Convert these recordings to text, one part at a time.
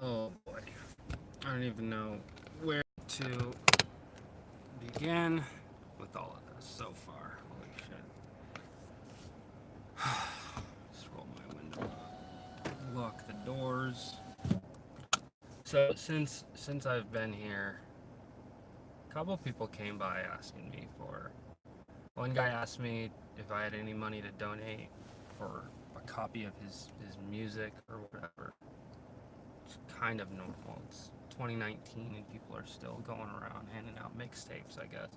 Oh boy. I don't even know where to begin with all of this so far. Holy shit. Just roll my window up. Lock the doors. So since I've been here, a couple people came by asking me for. One guy asked me if I had any money to donate for a copy of his music or whatever. It's kind of normal. It's 2019 and people are still going around handing out mixtapes, I guess.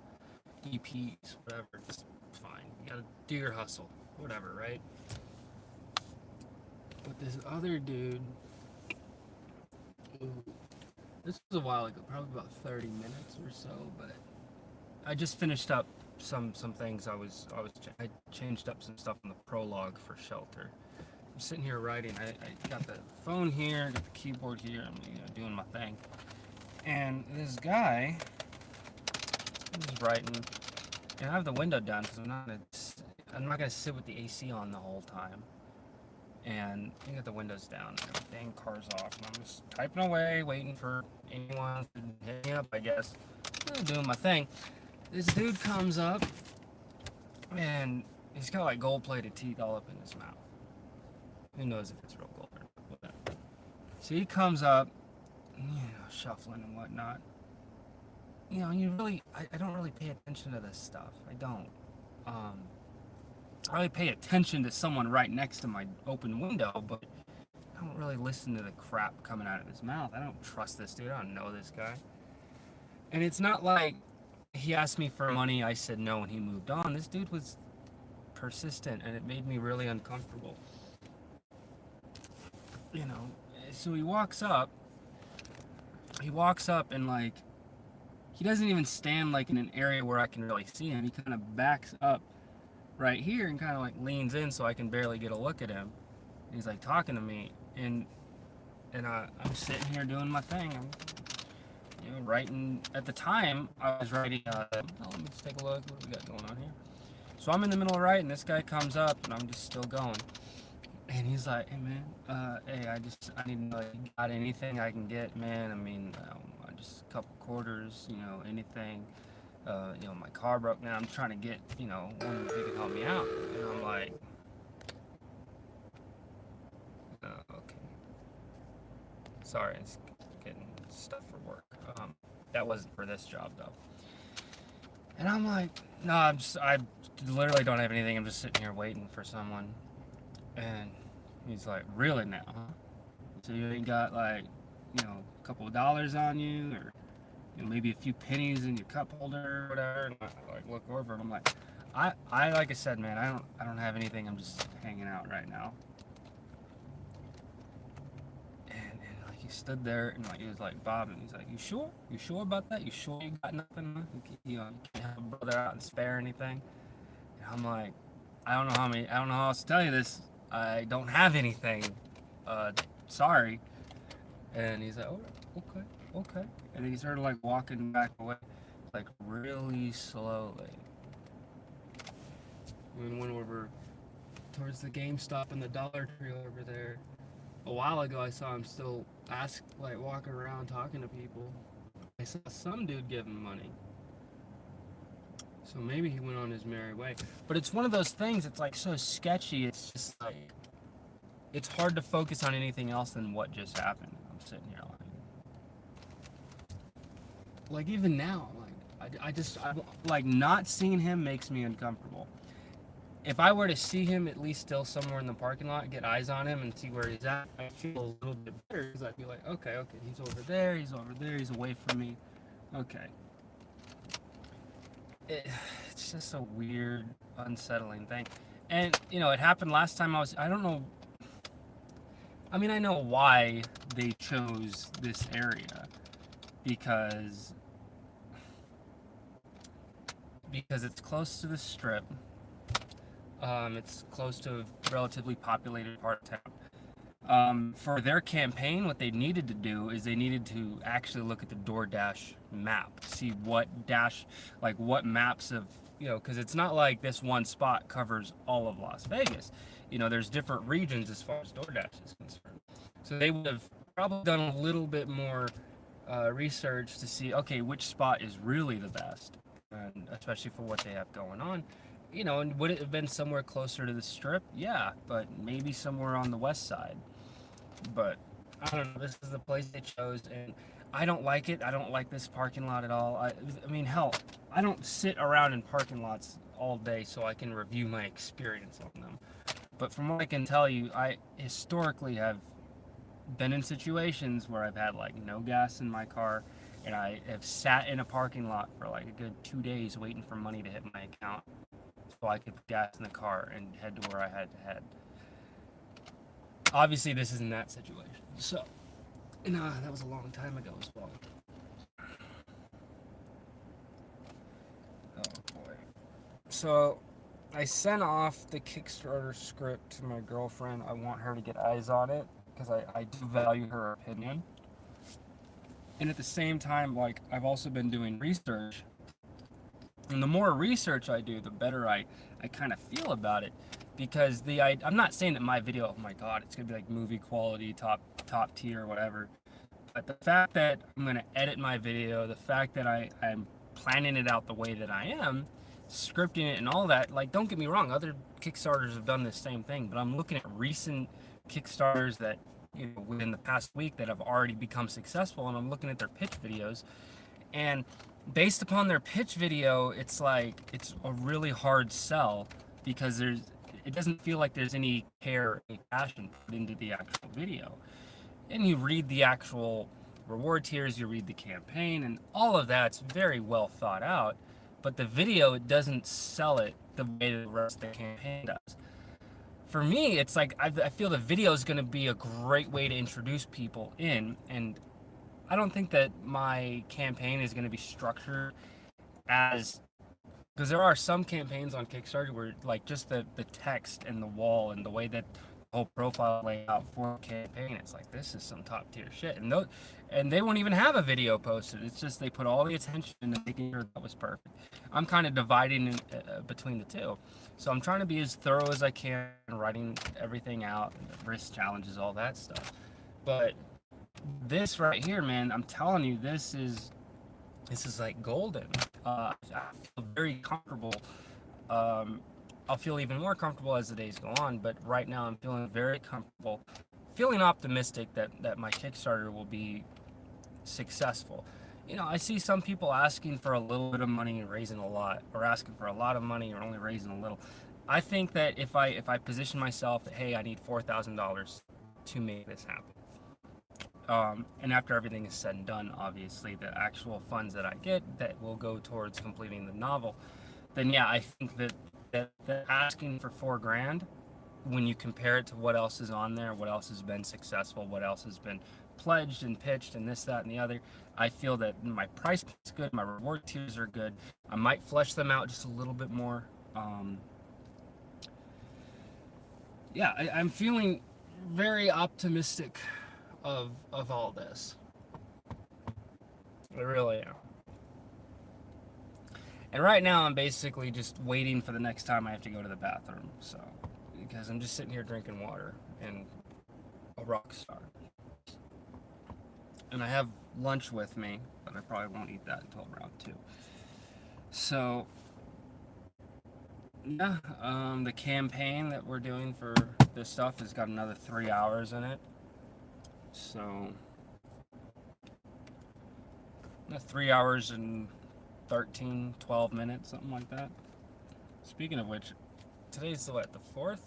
EPs, whatever. It's fine. You gotta do your hustle. Whatever, right? But this other dude, ooh, this was a while ago, probably about 30 minutes or so, but I just finished up some things. I changed up some stuff in the prologue for Shelter. I'm sitting here writing. I got the phone here, got the keyboard here. I'm doing my thing. And this guy is writing, and I have the window down because I'm not gonna sit with the AC on the whole time. And I got the windows down and everything, cars off, and I'm just typing away, waiting for anyone to hit me up, I guess. I'm doing my thing. This dude comes up, and he's got like gold-plated teeth all up in his mouth. Who knows if it's real gold or not, whatever. So he comes up, shuffling and whatnot. I don't really pay attention to this stuff. I don't. I really pay attention to someone right next to my open window, but I don't really listen to the crap coming out of his mouth. I don't trust this dude. I don't know this guy. And it's not like he asked me for money, I said no, and he moved on. This dude was persistent, and it made me really uncomfortable. So he walks up and like, he doesn't even stand like in an area where I can really see him. He kind of backs up right here and kind of like leans in so I can barely get a look at him. He's like talking to me, and I'm sitting here doing my thing. I'm writing. At the time, I was writing. Let me just take a look. What do we got going on here? So I'm in the middle of writing. This guy comes up, and I'm just still going. And he's like, "Hey man, hey, I need to know if you got anything I can get, man. I mean, just a couple quarters, anything. My car broke down. I'm trying to get, one if you can help me out." And I'm like, okay. Sorry, it's getting stuff for work. That wasn't for this job though. And I'm like, no, I literally don't have anything. I'm just sitting here waiting for someone. And he's like, really now, huh? So you ain't got like, a couple of dollars on you, or maybe a few pennies in your cup holder or whatever. And I like look over and I'm like, I like I said, man, I don't have anything. I'm just hanging out right now. And like he stood there and like he was like bobbing. He's like, you sure? You sure about that? You sure you got nothing? You can't help a brother out and spare anything? And I'm like, I don't know how else to tell you this. I don't have anything. Sorry. And he's like, oh, okay. And then he started like walking back away, like really slowly. We went over towards the GameStop and the Dollar Tree over there. A while ago, I saw him still walking around talking to people. I saw some dude give him money. So maybe he went on his merry way. But it's one of those things, it's like so sketchy, it's just like, it's hard to focus on anything else than what just happened. I'm sitting here like even now, like not seeing him makes me uncomfortable. If I were to see him at least still somewhere in the parking lot, get eyes on him and see where he's at, I feel a little bit better because I'd be like, okay, he's over there, he's away from me. Okay. It's just a weird, unsettling thing. And, it happened last time I don't know. I mean, I know why they chose this area because it's close to the Strip. It's close to a relatively populated part of town. For their campaign, what they needed to do is they needed to actually look at the DoorDash map, see what maps of, because it's not like this one spot covers all of Las Vegas. There's different regions as far as DoorDash is concerned. So they would have probably done a little bit more research to see, okay, which spot is really the best, and especially for what they have going on. You know, and would it have been somewhere closer to the strip? Yeah, but maybe somewhere on the west side. But I don't know. This is the place they chose, and I don't like it. I don't like this parking lot at all. I mean, hell, I don't sit around in parking lots all day so I can review my experience on them. But from what I can tell you, I historically have been in situations where I've had like no gas in my car, and I have sat in a parking lot for like a good 2 days waiting for money to hit my account so I could put gas in the car and head to where I had to head. Obviously, this isn't that situation. So, and that was a long time ago as well. Oh boy. So, I sent off the Kickstarter script to my girlfriend. I want her to get eyes on it because I do value her opinion. And at the same time, like, I've also been doing research. And the more research I do, the better I kind of feel about it. Because I'm not saying that my video, oh my god, it's gonna be like movie quality, top tier, whatever. But the fact that I'm gonna edit my video, the fact that I'm planning it out the way that I am, scripting it and all that, like, don't get me wrong, other Kickstarters have done the same thing, but I'm looking at recent Kickstarters that, you know, within the past week that have already become successful, and I'm looking at their pitch videos, and based upon their pitch video, it's like, it's a really hard sell because it doesn't feel like there's any care, any passion put into the actual video. And you read the actual reward tiers, you read the campaign, and all of that's very well thought out. But the video, it doesn't sell it the way the rest of the campaign does. For me, it's like I feel the video is going to be a great way to introduce people in, and I don't think that my campaign is going to be structured as, because there are some campaigns on Kickstarter where like just the text and the wall and the way that the whole profile layout for a campaign, it's like, this is some top tier shit, and they won't even have a video posted. It's just they put all the attention into making sure that was perfect. I'm kind of dividing between the two, so I'm trying to be as thorough as I can, writing everything out, risk challenges, all that stuff. But this right here, man, I'm telling you, this is like golden. I feel very comfortable. I'll feel even more comfortable as the days go on, but right now I'm feeling very comfortable, feeling optimistic that my Kickstarter will be successful. You know, I see some people asking for a little bit of money and raising a lot, or asking for a lot of money or only raising a little. I think that if I position myself that, hey, I need $4,000 to make this happen. And after everything is said and done, obviously, the actual funds that I get that will go towards completing the novel, then yeah, I think that asking for $4,000, when you compare it to what else is on there, what else has been successful, what else has been pledged and pitched, and this, that, and the other, I feel that my price is good, my reward tiers are good. I might flesh them out just a little bit more. Yeah, I'm feeling very optimistic of all this. I really am. And right now I'm basically just waiting for the next time I have to go to the bathroom. So, because I'm just sitting here drinking water and a rock star. And I have lunch with me, but I probably won't eat that until around 2. So, yeah, the campaign that we're doing for this stuff has got another 3 hours in it. So, 3 hours and 12 minutes, something like that. Speaking of which, today's what, the 4th?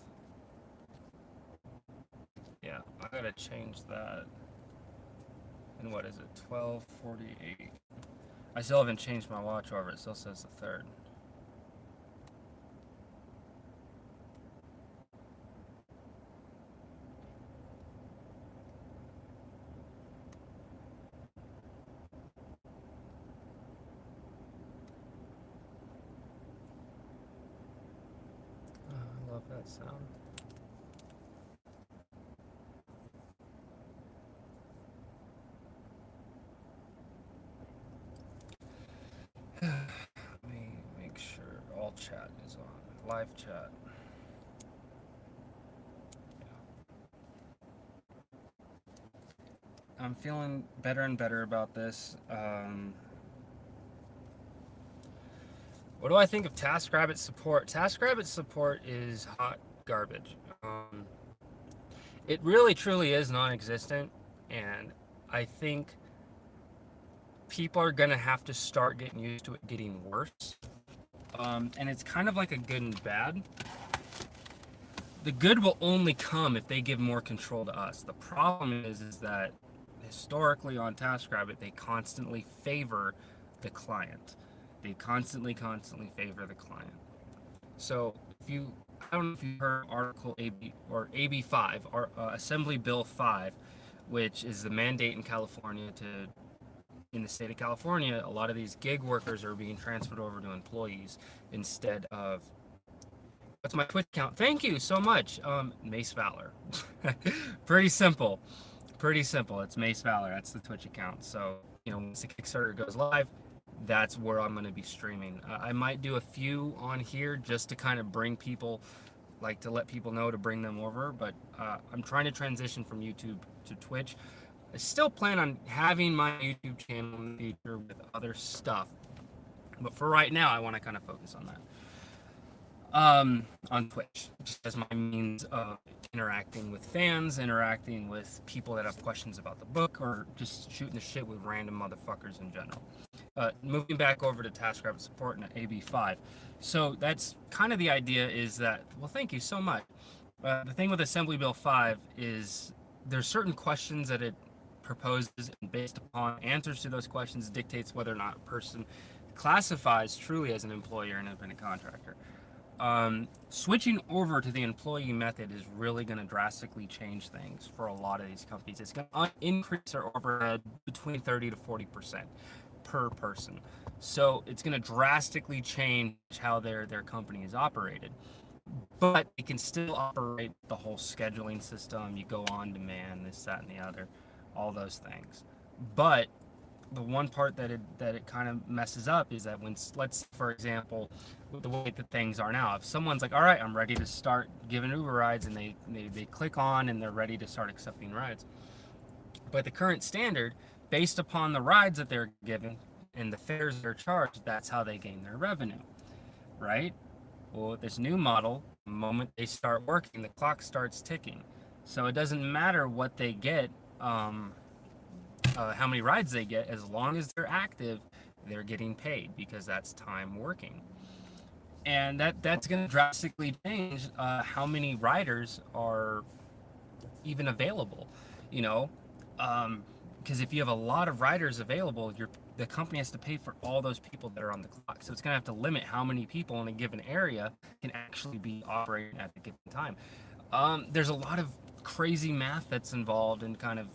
Yeah, I gotta change that. And what is it, 12:48? I still haven't changed my watch over, it still says the 3rd. I love that sound. Let me make sure all chat is on. Live chat. I'm feeling better and better about this. What do I think of TaskRabbit support? TaskRabbit support is hot garbage. It really truly is non-existent, and I think people are gonna have to start getting used to it getting worse. And it's kind of like a good and bad. The good will only come if they give more control to us. The problem is that historically on TaskRabbit, they constantly favor the client. They constantly favor the client. So if you, I don't know if you heard Article AB or AB5 or Assembly Bill 5, which is the mandate in California to, in the state of California, a lot of these gig workers are being transferred over to employees instead of. What's my Twitch account? Thank you so much. Mace Valor. Pretty simple. Pretty simple. It's Mace Valor. That's the Twitch account. So, you know, once the Kickstarter goes live, that's where I'm going to be streaming. I might do a few on here just to kind of bring people, like to let people know to bring them over. But I'm trying to transition from YouTube to Twitch. I still plan on having my YouTube channel in the future with other stuff. But for right now, I want to kind of focus on that. On Twitch, just as my means of interacting with fans, interacting with people that have questions about the book, or just shooting the shit with random motherfuckers in general. Moving back over to TaskRabbit support and AB5. So that's kind of the idea is that, well, thank you so much. The thing with Assembly Bill 5 is there's certain questions that it proposes, and based upon answers to those questions dictates whether or not a person classifies truly as an employee or an independent contractor. Switching over to the employee method is really going to drastically change things for a lot of these companies. It's going to increase their overhead between 30 to 40% per person. So it's going to drastically change how their company is operated. But it can still operate the whole scheduling system. You go on demand, this, that, and the other, all those things. But the one part that it kind of messes up is that when, let's, for example, with the way that things are now, if someone's like, all right, I'm ready to start giving Uber rides, and they click on and they're ready to start accepting rides. But the current standard, based upon the rides that they're given and the fares they're charged, that's how they gain their revenue, right? Well, with this new model, the moment they start working, the clock starts ticking. So it doesn't matter what they get, how many rides they get, as long as they're active, they're getting paid because that's time working. And that's going to drastically change how many riders are even available, you know, because if you have a lot of riders available, the company has to pay for all those people that are on the clock. So it's going to have to limit how many people in a given area can actually be operating at a given time. There's a lot of crazy math that's involved in kind of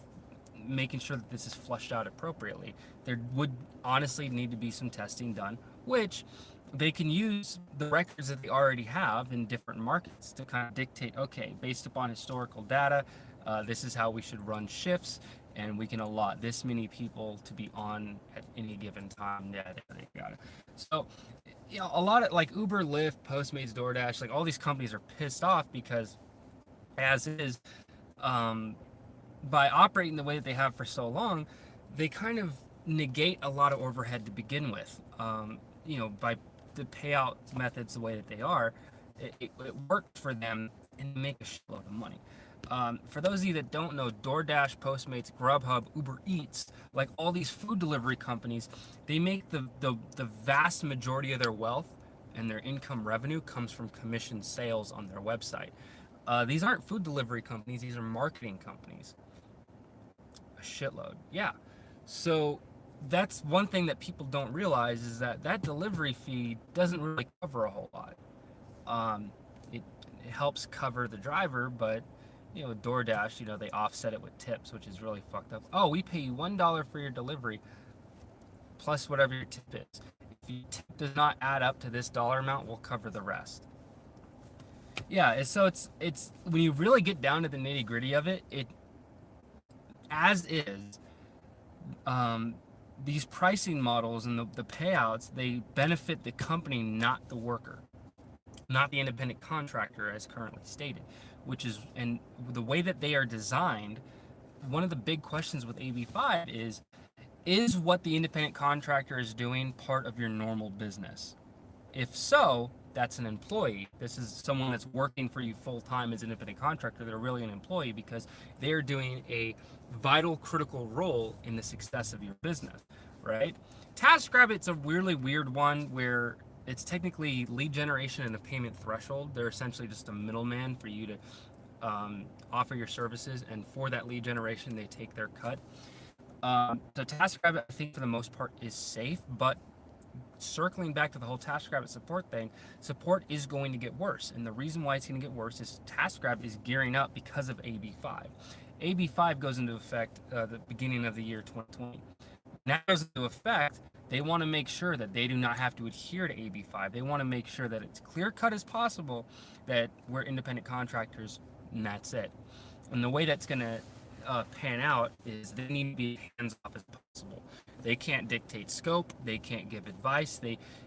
making sure that this is flushed out appropriately. There would honestly need to be some testing done, which they can use the records that they already have in different markets to kind of dictate, okay, based upon historical data, this is how we should run shifts, and we can allot this many people to be on at any given time. Yeah, they got it. So, you know, a lot of like Uber, Lyft, Postmates, DoorDash, like all these companies are pissed off because, as is, by operating the way that they have for so long, they kind of negate a lot of overhead to begin with. You know, by the payout methods the way that they are, it worked for them and make a shitload of money. For those of you that don't know, DoorDash, Postmates, Grubhub, Uber Eats, like all these food delivery companies, they make the vast majority of their wealth and their income revenue comes from commission sales on their website. These aren't food delivery companies, these are marketing companies. A shitload, yeah. So that's one thing that people don't realize is that delivery fee doesn't really cover a whole lot. It helps cover the driver, but you know, DoorDash, you know, they offset it with tips, which is really fucked up. Oh, we pay you $1 for your delivery plus whatever your tip is. If your tip does not add up to this dollar amount, we'll cover the rest. Yeah, so it's when you really get down to the nitty gritty of it, it as is. These pricing models and the payouts, they benefit the company, not the worker, not the independent contractor as currently stated, which is, and the way that they are designed, one of the big questions with AB5 is what the independent contractor is doing part of your normal business? If so, that's an employee. This is someone that's working for you full time as an independent contractor. They're really an employee because they are doing a vital, critical role in the success of your business, right? TaskRabbit's a really weird one where it's technically lead generation and a payment threshold. They're essentially just a middleman for you to offer your services, and for that lead generation, they take their cut. So TaskRabbit, I think for the most part, is safe, but circling back to the whole TaskRabbit support thing, support is going to get worse. And the reason why it's going to get worse is TaskRabbit is gearing up because of AB5. AB5 goes into effect the beginning of the year 2020. Now it goes into effect, they want to make sure that they do not have to adhere to AB5. They want to make sure that it's clear cut as possible that we're independent contractors and that's it. And the way that's going to pan out is they need to be hands off as possible. They can't dictate scope. They can't give advice.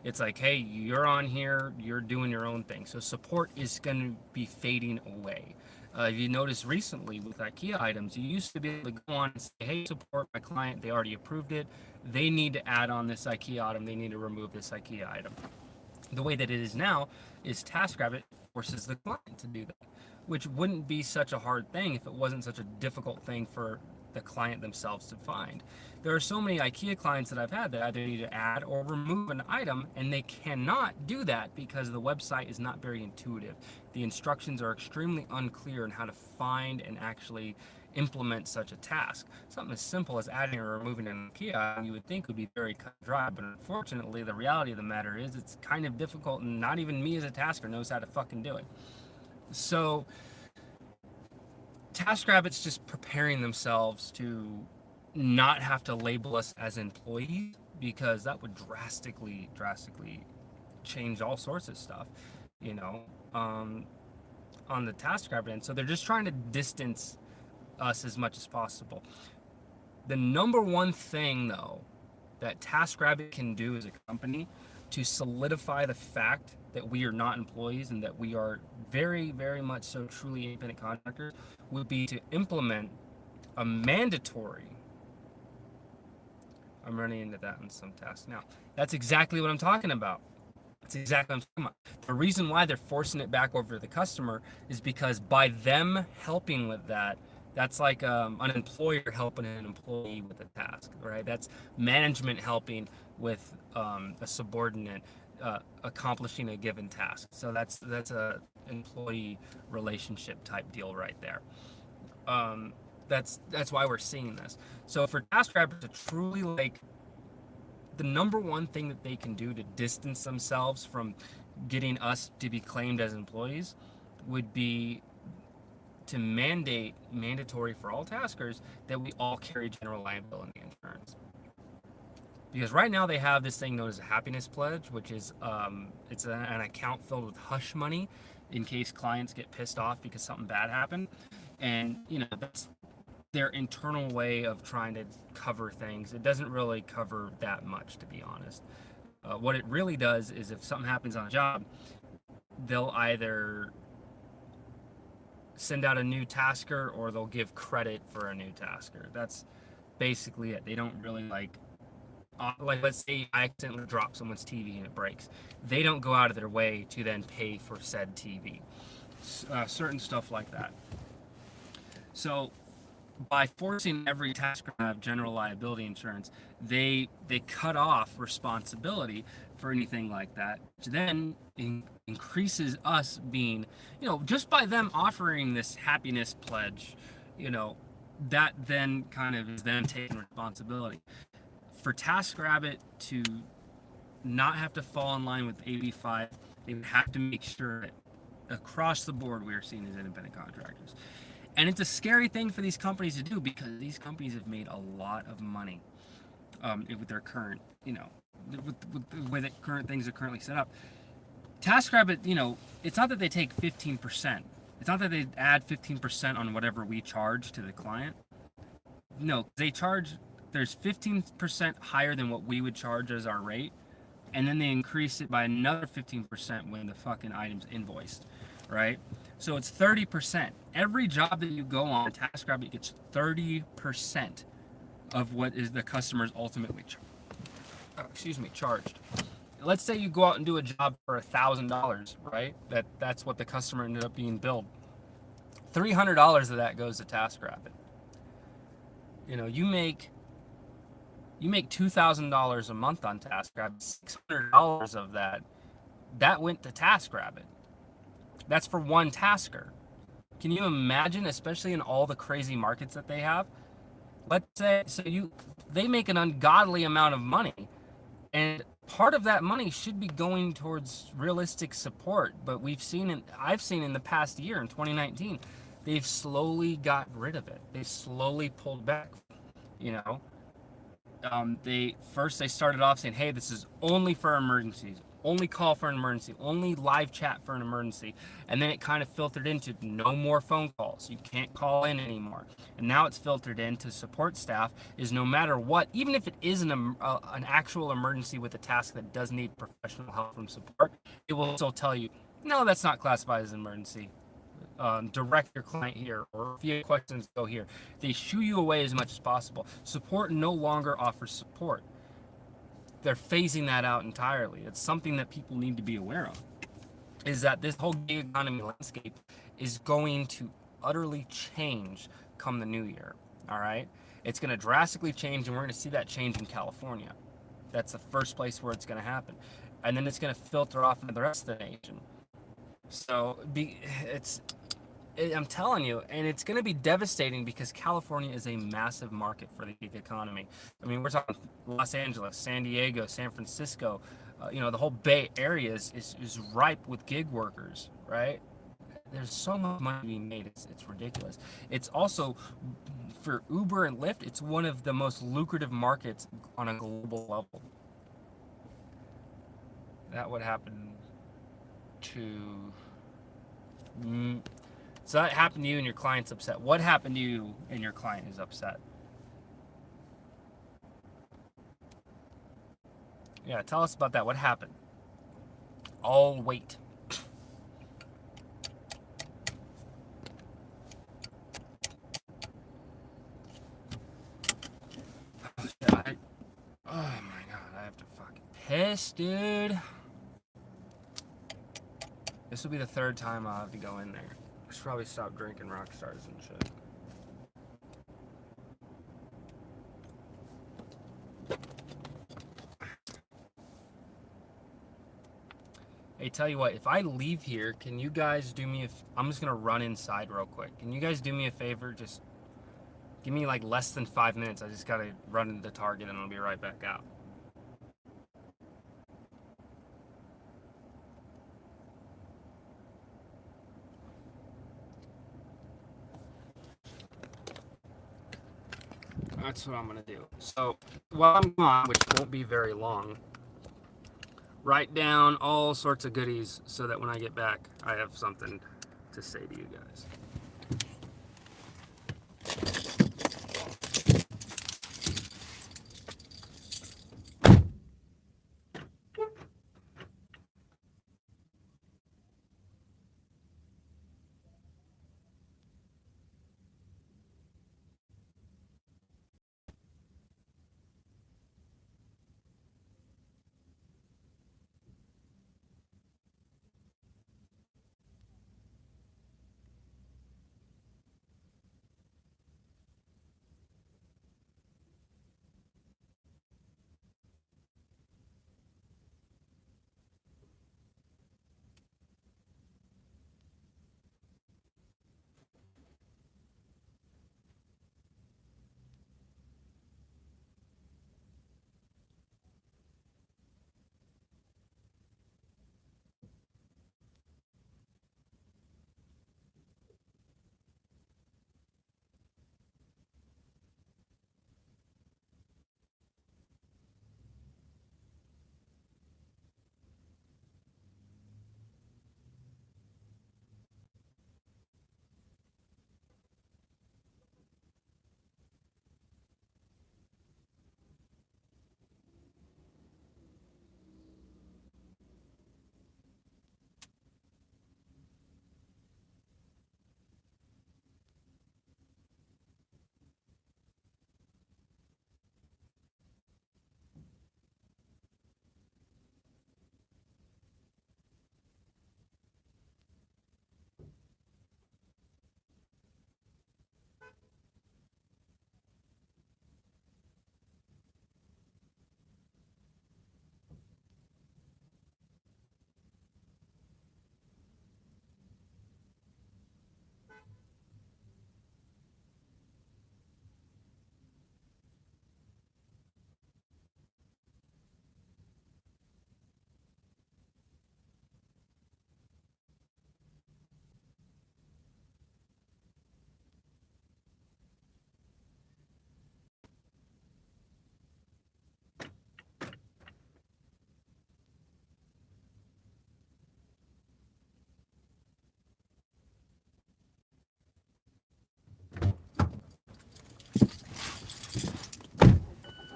It's like, hey, you're on here. You're doing your own thing. So support is going to be fading away. If you notice recently with IKEA items, you used to be able to go on and say, hey, support my client. They already approved it. They need to add on this IKEA item. They need to remove this IKEA item. The way that it is now is TaskRabbit forces the client to do that, which wouldn't be such a hard thing if it wasn't such a difficult thing for the client themselves to find. There are so many IKEA clients that I've had that either need to add or remove an item, and they cannot do that because the website is not very intuitive. The instructions are extremely unclear on how to find and actually implement such a task. Something as simple as adding or removing an IKEA you would think would be very cut and dry, but unfortunately the reality of the matter is it's kind of difficult, and not even me as a tasker knows how to fucking do it. So TaskRabbit's just preparing themselves to not have to label us as employees, because that would drastically change all sorts of stuff, on the TaskRabbit end. So they're just trying to distance us as much as possible. The number one thing, though, that TaskRabbit can do as a company to solidify the fact that we are not employees and that we are very, very much so truly independent contractors would be to implement a mandatory. I'm running into that in some tasks now. That's exactly what I'm talking about. That's exactly what I'm talking about. The reason why they're forcing it back over to the customer is because by them helping with that, that's like an employer helping an employee with a task, right? That's management helping with a subordinate accomplishing a given task. So that's a employee relationship type deal right there. That's why we're seeing this. So for TaskRabbit to truly the number one thing that they can do to distance themselves from getting us to be claimed as employees would be to mandatory for all taskers that we all carry general liability insurance. Because right now they have this thing known as a happiness pledge, which is it's an account filled with hush money in case clients get pissed off because something bad happened. And that's their internal way of trying to cover things. It doesn't really cover that much, to be honest. What it really does is if something happens on a job, they'll either send out a new tasker or they'll give credit for a new tasker. That's basically it. They don't really like let's say I accidentally drop someone's TV and it breaks. They don't go out of their way to then pay for said TV. Certain stuff like that. So by forcing every tasker to have general liability insurance, they cut off responsibility for anything like that, which then increases us being, just by them offering this happiness pledge, that then kind of is them taking responsibility. For TaskRabbit to not have to fall in line with AB5, they would have to make sure that across the board we are seen as independent contractors. And it's a scary thing for these companies to do because these companies have made a lot of money with their current, with the way that current things are currently set up. TaskRabbit, it's not that they take 15%. It's not that they add 15% on whatever we charge to the client. No, they charge, there's 15% higher than what we would charge as our rate. And then they increase it by another 15% when the fucking item's invoiced, right? So it's 30%. Every job that you go on, TaskRabbit gets 30% of what is the customer's ultimately charged. Let's say you go out and do a job for $1,000, right? That's what the customer ended up being billed. $300 of that goes to TaskRabbit. You make $2,000 a month on TaskRabbit. $600 of that went to TaskRabbit. That's for one tasker. Can you imagine, especially in all the crazy markets that they have? Let's say they make an ungodly amount of money, and part of that money should be going towards realistic support. But I've seen in the past year, in 2019, they've slowly got rid of it. They slowly pulled back. They started off saying, "Hey, this is only for emergencies, only call for an emergency, only live chat for an emergency," and then it kind of filtered into no more phone calls. You can't call in anymore, and now it's filtered into support staff. Is no matter what, even if it is an actual emergency with a task that does need professional help from support, it will still tell you, "No, that's not classified as an emergency. Direct your client here," or if you have questions, go here. They shoo you away as much as possible. Support no longer offers support. They're phasing that out entirely. It's something that people need to be aware of, is that this whole gig economy landscape is going to utterly change come the new year. All right, it's going to drastically change, and we're going to see that change in California. That's the first place where it's going to happen, and then it's going to filter off into the rest of the nation. So I'm telling you, and it's going to be devastating because California is a massive market for the gig economy. I mean, we're talking Los Angeles, San Diego, San Francisco. The whole Bay Area is ripe with gig workers, right? There's so much money being made. It's ridiculous. It's also, for Uber and Lyft, it's one of the most lucrative markets on a global level. That would happen to... So that happened to you and your client's upset. What happened to you and your client is upset? Yeah, tell us about that. What happened? I'll wait. Oh my god, I have to fucking piss, dude. This will be the third time I'll have to go in there. I should probably stop drinking Rockstars and shit. Hey, tell you what, if I leave here, can you guys do me I'm just gonna run inside real quick. Can you guys do me a favor? Just give me like less than 5 minutes. I just gotta run into Target and I'll be right back out. That's what I'm gonna do. So while I'm gone, which won't be very long, write down all sorts of goodies so that when I get back, I have something to say to you guys.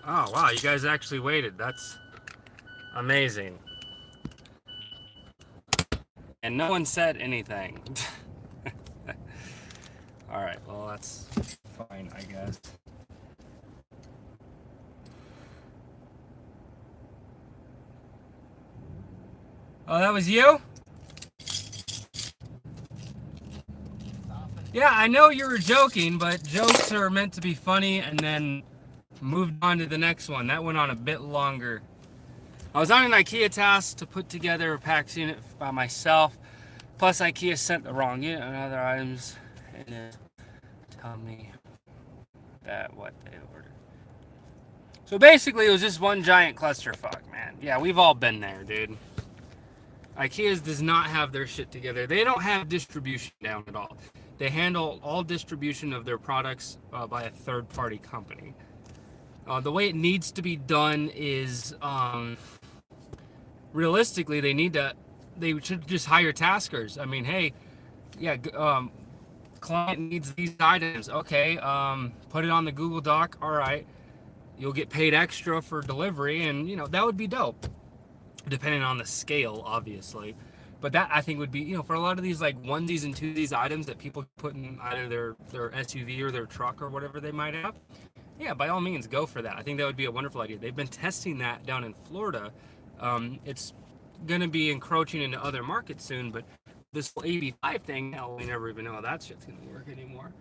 Oh, wow, you guys actually waited. That's amazing. And no one said anything. Alright, well, that's fine, I guess. Oh, that was you? Yeah, I know you were joking, but jokes are meant to be funny, and then moved on to the next one. That went on a bit longer. I was on an IKEA task to put together a PAX unit by myself. Plus, IKEA sent the wrong unit and other items, and then tell me that what they ordered. So basically, it was just one giant clusterfuck, man. Yeah, we've all been there, dude. IKEA's does not have their shit together. They don't have distribution down at all. They handle all distribution of their products by a third-party company. The way it needs to be done is, realistically, they should just hire taskers. I mean, hey, yeah, client needs these items. Okay, put it on the Google Doc. All right, you'll get paid extra for delivery, and that would be dope. Depending on the scale, obviously. But that, I think, would be, for a lot of these like onesies and twosies items that people put in either their SUV or their truck or whatever they might have. Yeah, by all means, go for that. I think that would be a wonderful idea. They've been testing that down in Florida. It's going to be encroaching into other markets soon, but this whole AB5 thing, hell, we never even know how that shit's going to work anymore.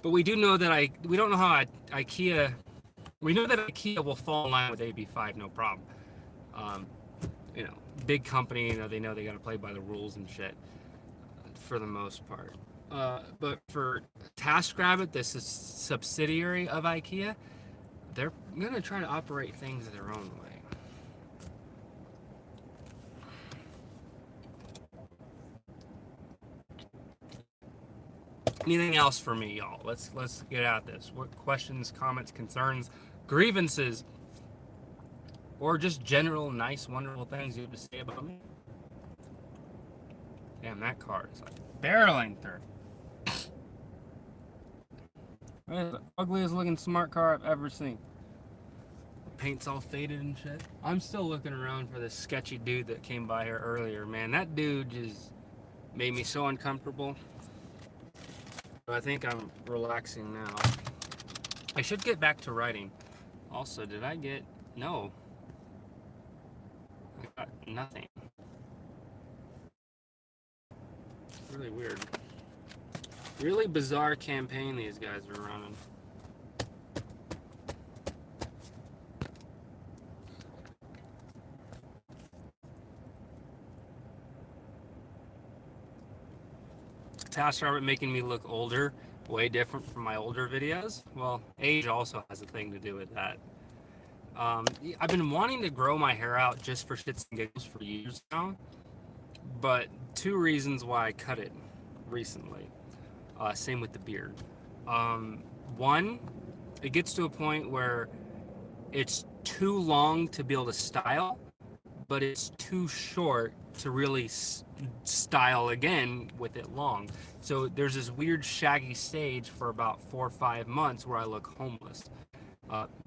But we do know that we don't know how IKEA, we know that IKEA will fall in line with AB5, no problem. Big company, they know they got to play by the rules and shit for the most part. But for TaskRabbit, this is subsidiary of IKEA, they're going to try to operate things their own way. Anything else for me, y'all? Let's get at this. What questions, comments, concerns, grievances, or just general nice, wonderful things you have to say about me? Damn, that car is like barreling through. That is the ugliest looking smart car I've ever seen. Paint's all faded and shit. I'm still looking around for this sketchy dude that came by here earlier, man. That dude just made me so uncomfortable. But I think I'm relaxing now. I should get back to writing. Also, did I get... No. I got nothing. Really weird. Really bizarre campaign these guys are running. TaskRabbit making me look older, way different from my older videos. Well, age also has a thing to do with that. I've been wanting to grow my hair out just for shits and giggles for years now, but two reasons why I cut it recently. Same with the beard. One, it gets to a point where it's too long to be able to style, but it's too short to really style again with it long. So there's this weird shaggy stage for about 4 or 5 months where I look homeless,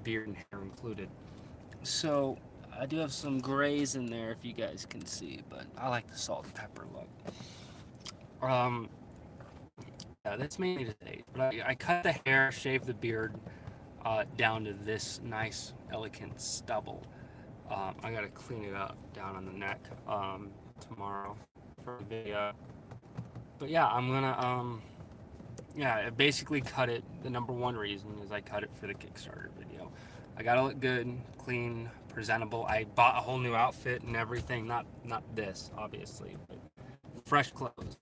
beard and hair included. So I do have some grays in there if you guys can see, but I like the salt and pepper look. Yeah, that's mainly the age. But I cut the hair, shaved the beard down to this nice, elegant stubble. I gotta clean it up down on the neck tomorrow for the video. But yeah, I'm gonna I basically cut it. The number one reason is I cut it for the Kickstarter video. I gotta look good, clean, presentable. I bought a whole new outfit and everything. Not this, obviously, but fresh clothes.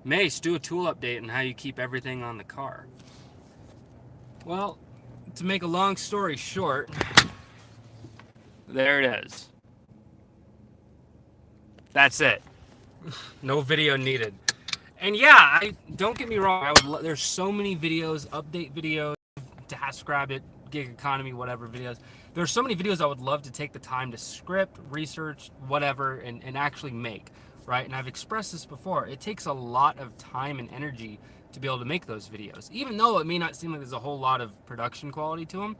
Mace, do a tool update on how you keep everything on the car. Well, to make a long story short, there it is. That's it. No video needed. And yeah, don't get me wrong. There's so many videos, update videos, TaskRabbit, gig economy, whatever videos. There's so many videos I would love to take the time to script, research, whatever, and actually make, right? And I've expressed this before. It takes a lot of time and energy to be able to make those videos. Even though it may not seem like there's a whole lot of production quality to them,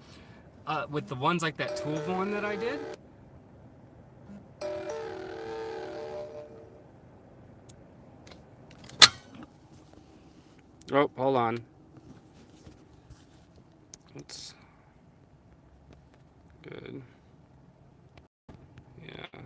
with the ones like that Tool one that I did. Oh, hold on. That's good. Yeah.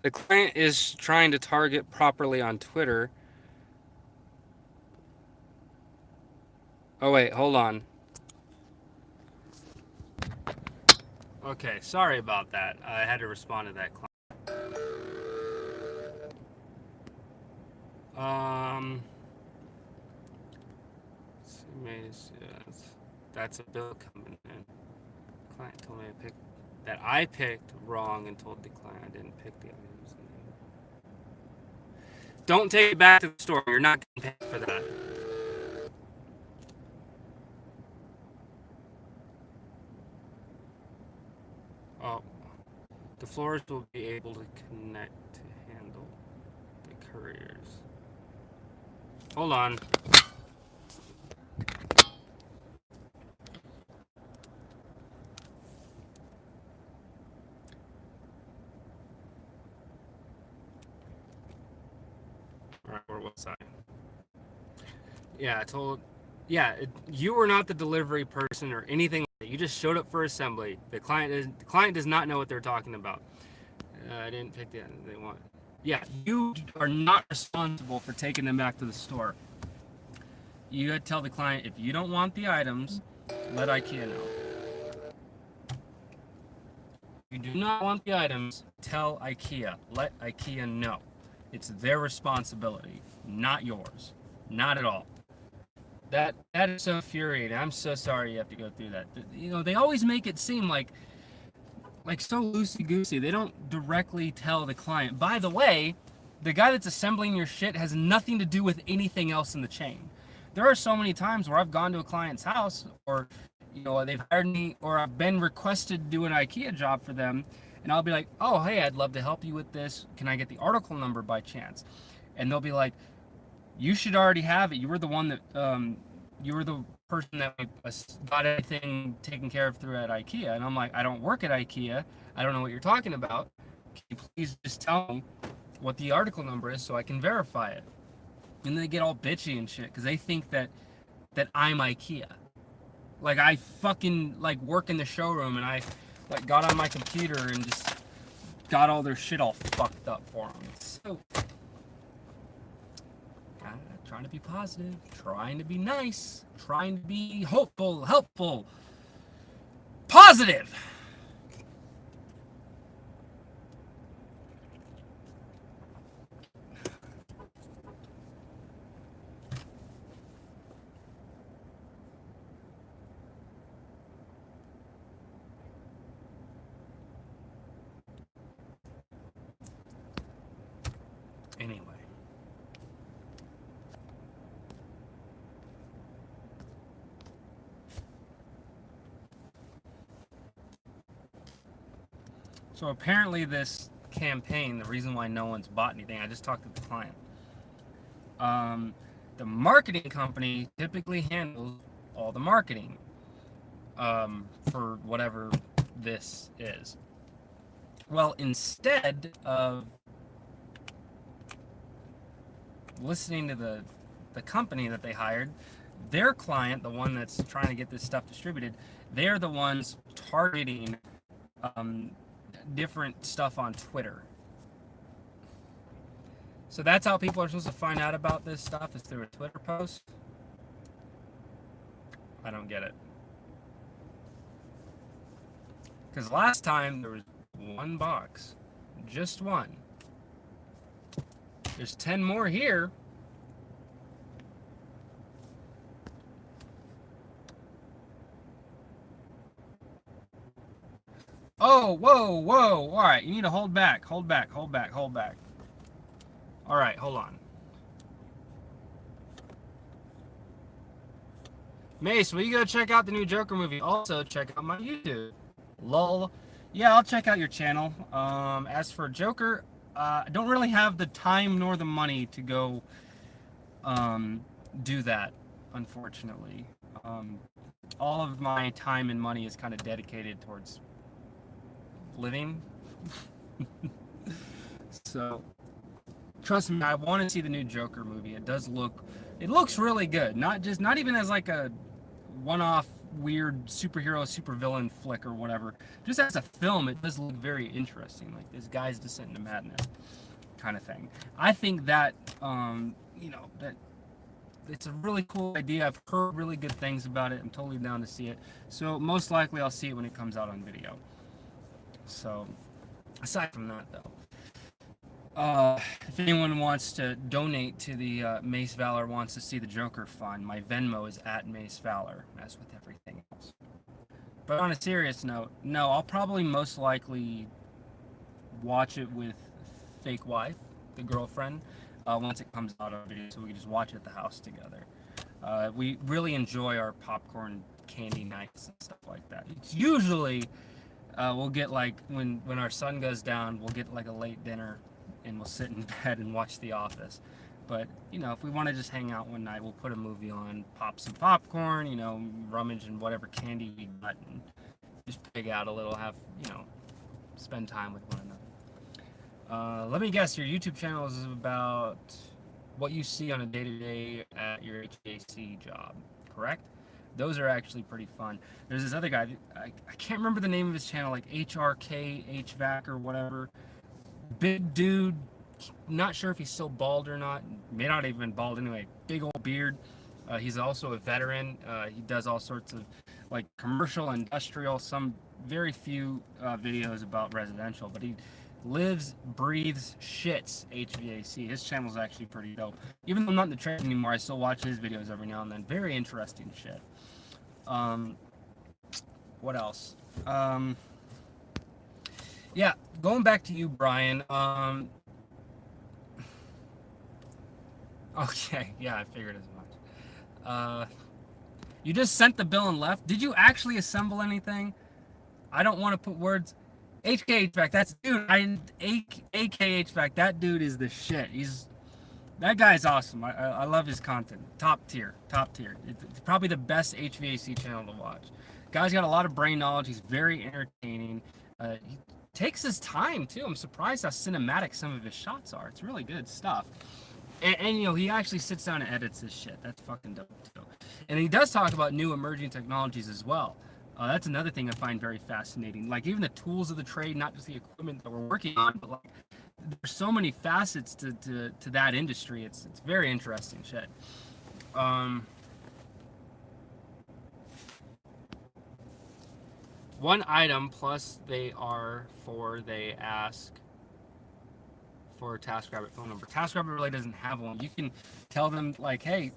The client is trying to target properly on Twitter. Oh, wait, hold on. Okay, sorry about that. I had to respond to that client. That's a bill coming in. Client told me I picked wrong and told the client I didn't pick the items. Don't take it back to the store. You're not getting paid for that. Oh, the floors will be able to connect to handle the couriers. Hold on. All right, where was I? Yeah, you were not the delivery person or anything like that. You just showed up for assembly. The client does not know what they're talking about. I didn't pick the they want. Yeah, you are not responsible for taking them back to the store. You gotta tell the client, if you don't want the items, let IKEA know. If you do not want the items, tell IKEA. Let IKEA know. It's their responsibility, not yours. Not at all. That is so infuriating. I'm so sorry you have to go through that. You know, they always make it seem like so loosey-goosey. They don't directly tell the client, by the way, the guy that's assembling your shit has nothing to do with anything else in the chain. There are so many times where I've gone to a client's house, or they've hired me, or I've been requested to do an IKEA job for them, and I'll be like, oh, hey, I'd love to help you with this. Can I get the article number by chance? And they'll be like, you should already have it. You were the one that, you were the person that got everything taken care of through at IKEA. And I'm like, I don't work at IKEA. I don't know what you're talking about. Can you please just tell me what the article number is so I can verify it? And they get all bitchy and shit because they think that I'm IKEA. Like, I fucking work in the showroom, and I got on my computer and just got all their shit all fucked up for them. So, trying to be positive, trying to be nice, trying to be hopeful, helpful, positive. Anyway. So apparently this campaign, the reason why no one's bought anything, I just talked to the client. The marketing company typically handles all the marketing for whatever this is. Well, instead of listening to the company that they hired, their client, the one that's trying to get this stuff distributed, they're the ones targeting different stuff on Twitter. So that's how people are supposed to find out about this stuff, is through a Twitter post. I don't get it. Because last time there was one box. Just one. There's 10 more here. Oh, whoa, whoa. All right, you need to hold back, hold back, hold back, hold back. All right, hold on. Mace, will you go check out the new Joker movie? Also, check out my YouTube. Lol. Yeah, I'll check out your channel. As for Joker, I don't really have the time nor the money to go do that, unfortunately. All of my time and money is kind of dedicated towards living. So, trust me, I want to see the new Joker movie. It looks really good. Not even as like a one-off weird superhero, supervillain flick or whatever. Just as a film, it does look very interesting. Like this guy's descent into madness kind of thing. I think that, that it's a really cool idea. I've heard really good things about it. I'm totally down to see it. So most likely I'll see it when it comes out on video. So aside from that though, if anyone wants to donate to the Mace Valor wants to see the Joker fund, my Venmo is at Mace Valor, as with everything else. But on a serious note, no, I'll probably most likely watch it with fake wife, the girlfriend, once it comes out on video, so we can just watch it at the house together. We really enjoy our popcorn candy nights and stuff like that. It's usually we'll get like when our sun goes down, we'll get like a late dinner and we'll sit in bed and watch The Office. But if we want to just hang out one night, we'll put a movie on, pop some popcorn, rummage and whatever candy we got, and just pig out a little, have spend time with one another. Let me guess, your YouTube channel is about what you see on a day-to-day at your HVAC job, correct? Those are actually pretty fun. There's this other guy, I can't remember the name of his channel, like HRK HVAC or whatever. Big dude, not sure if he's still bald or not. May not even been bald anyway. Big old beard. He's also a veteran. He does all sorts of like commercial, industrial, some very few videos about residential, but he lives, breathes, shits HVAC. His channel's actually pretty dope. Even though I'm not in the trade anymore, I still watch his videos every now and then. Very interesting shit. What else? Yeah, going back to you, Brian. Okay, yeah, I figured as much. You just sent the bill and left. Did you actually assemble anything? I don't want to put words. HK HVAC, that's dude. AK HVAC, that dude is the shit. That guy's awesome. I love his content. Top tier. It's probably the best HVAC channel to watch. Guy's got a lot of brain knowledge. He's very entertaining. He takes his time too. I'm surprised how cinematic some of his shots are. It's really good stuff. And he actually sits down and edits this shit. That's fucking dope too. And he does talk about new emerging technologies as well. That's another thing I find very fascinating. Like even the tools of the trade, not just the equipment that we're working on, but like there's so many facets to that industry. It's very interesting shit. One item plus they ask for TaskRabbit phone number. TaskRabbit really doesn't have one. You can tell them like, hey,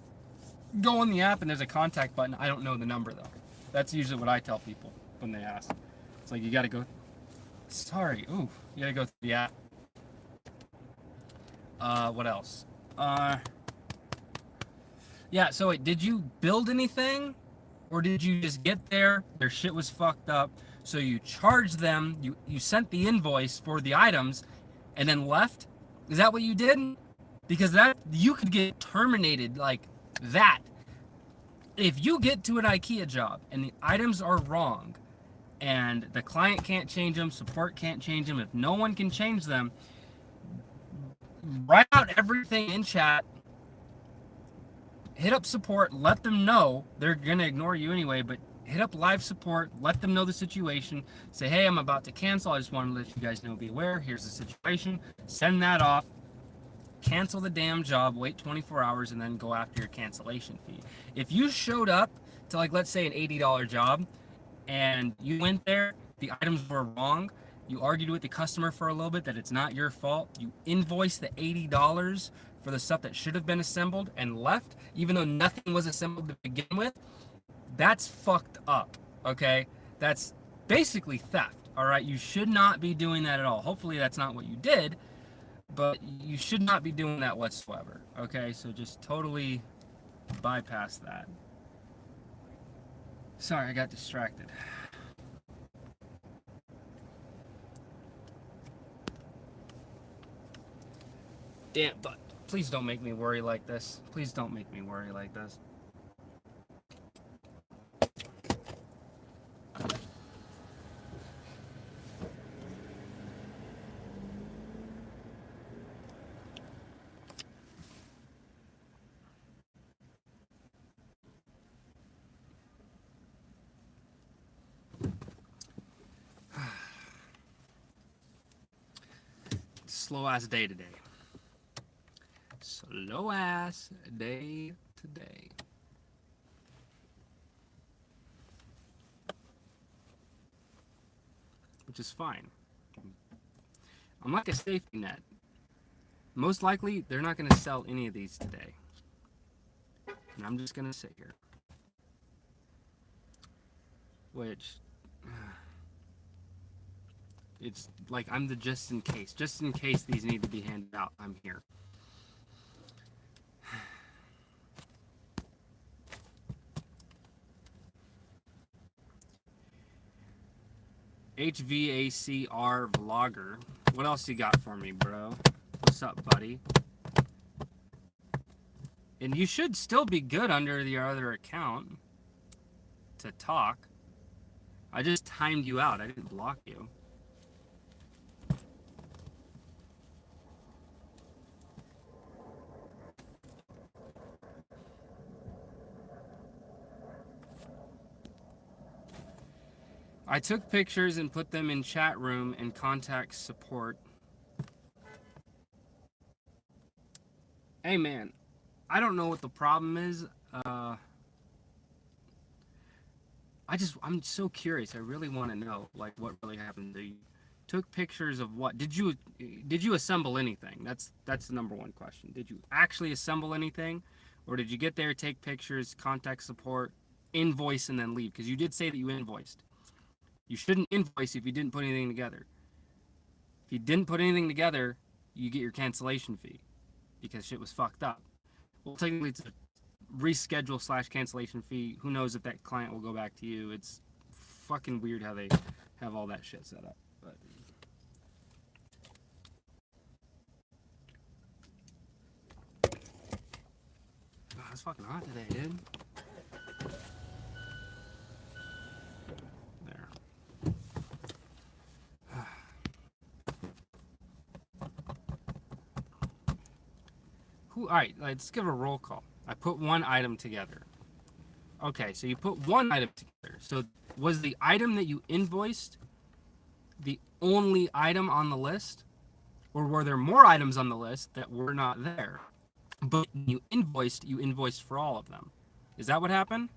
go on the app and there's a contact button. I don't know the number though. That's usually what I tell people when they ask. It's like you gotta go. Sorry, you gotta go through the app. What else? Yeah. So wait, did you build anything? Or did you just get there, their shit was fucked up, so you charged them, you sent the invoice for the items, and then left? Is that what you did? Because that, you could get terminated like that. If you get to an IKEA job and the items are wrong, and the client can't change them, support can't change them, if no one can change them, write out everything in chat, hit up support, let them know. They're going to ignore you anyway, but hit up live support, let them know the situation. Say, hey, I'm about to cancel. I just wanted to let you guys know, be aware. Here's the situation. Send that off. Cancel the damn job, wait 24 hours, and then go after your cancellation fee. If you showed up to, like, let's say an $80 job, and you went there, the items were wrong, you argued with the customer for a little bit that it's not your fault, you invoiced the $80 for the stuff that should have been assembled and left, even though nothing was assembled to begin with, that's fucked up, okay? That's basically theft, all right? You should not be doing that at all. Hopefully that's not what you did, but you should not be doing that whatsoever, okay? So just totally bypass that. Sorry, I got distracted. Damn, but please don't make me worry like this. Please don't make me worry like this. Slow ass day today. Slow ass day today. Which is fine. I'm like a safety net. Most likely, they're not going to sell any of these today. And I'm just going to sit here. Which, it's like I'm the just in case. Just in case these need to be handed out, I'm here. HVACR Vlogger. What else you got for me, bro? What's up, buddy? And you should still be good under your other account to talk. I just timed you out. I didn't block you. I took pictures and put them in chat room and contact support. Hey man, I don't know what the problem is. I'm so curious. I really want to know like what really happened. You took pictures of what? Did you assemble anything? That's the number one question. Did you actually assemble anything, or did you get there, take pictures, contact support, invoice, and then leave? Because you did say that you invoiced. You shouldn't invoice if you didn't put anything together. If you didn't put anything together, you get your cancellation fee because shit was fucked up. Well, technically, it's a reschedule / cancellation fee. Who knows if that client will go back to you? It's fucking weird how they have all that shit set up. But oh, it's fucking hot today, dude. All right, let's give a roll call. I put one item together. Okay, so you put one item together. So was the item that you invoiced the only item on the list? Or were there more items on the list that were not there? But you invoiced for all of them. Is that what happened?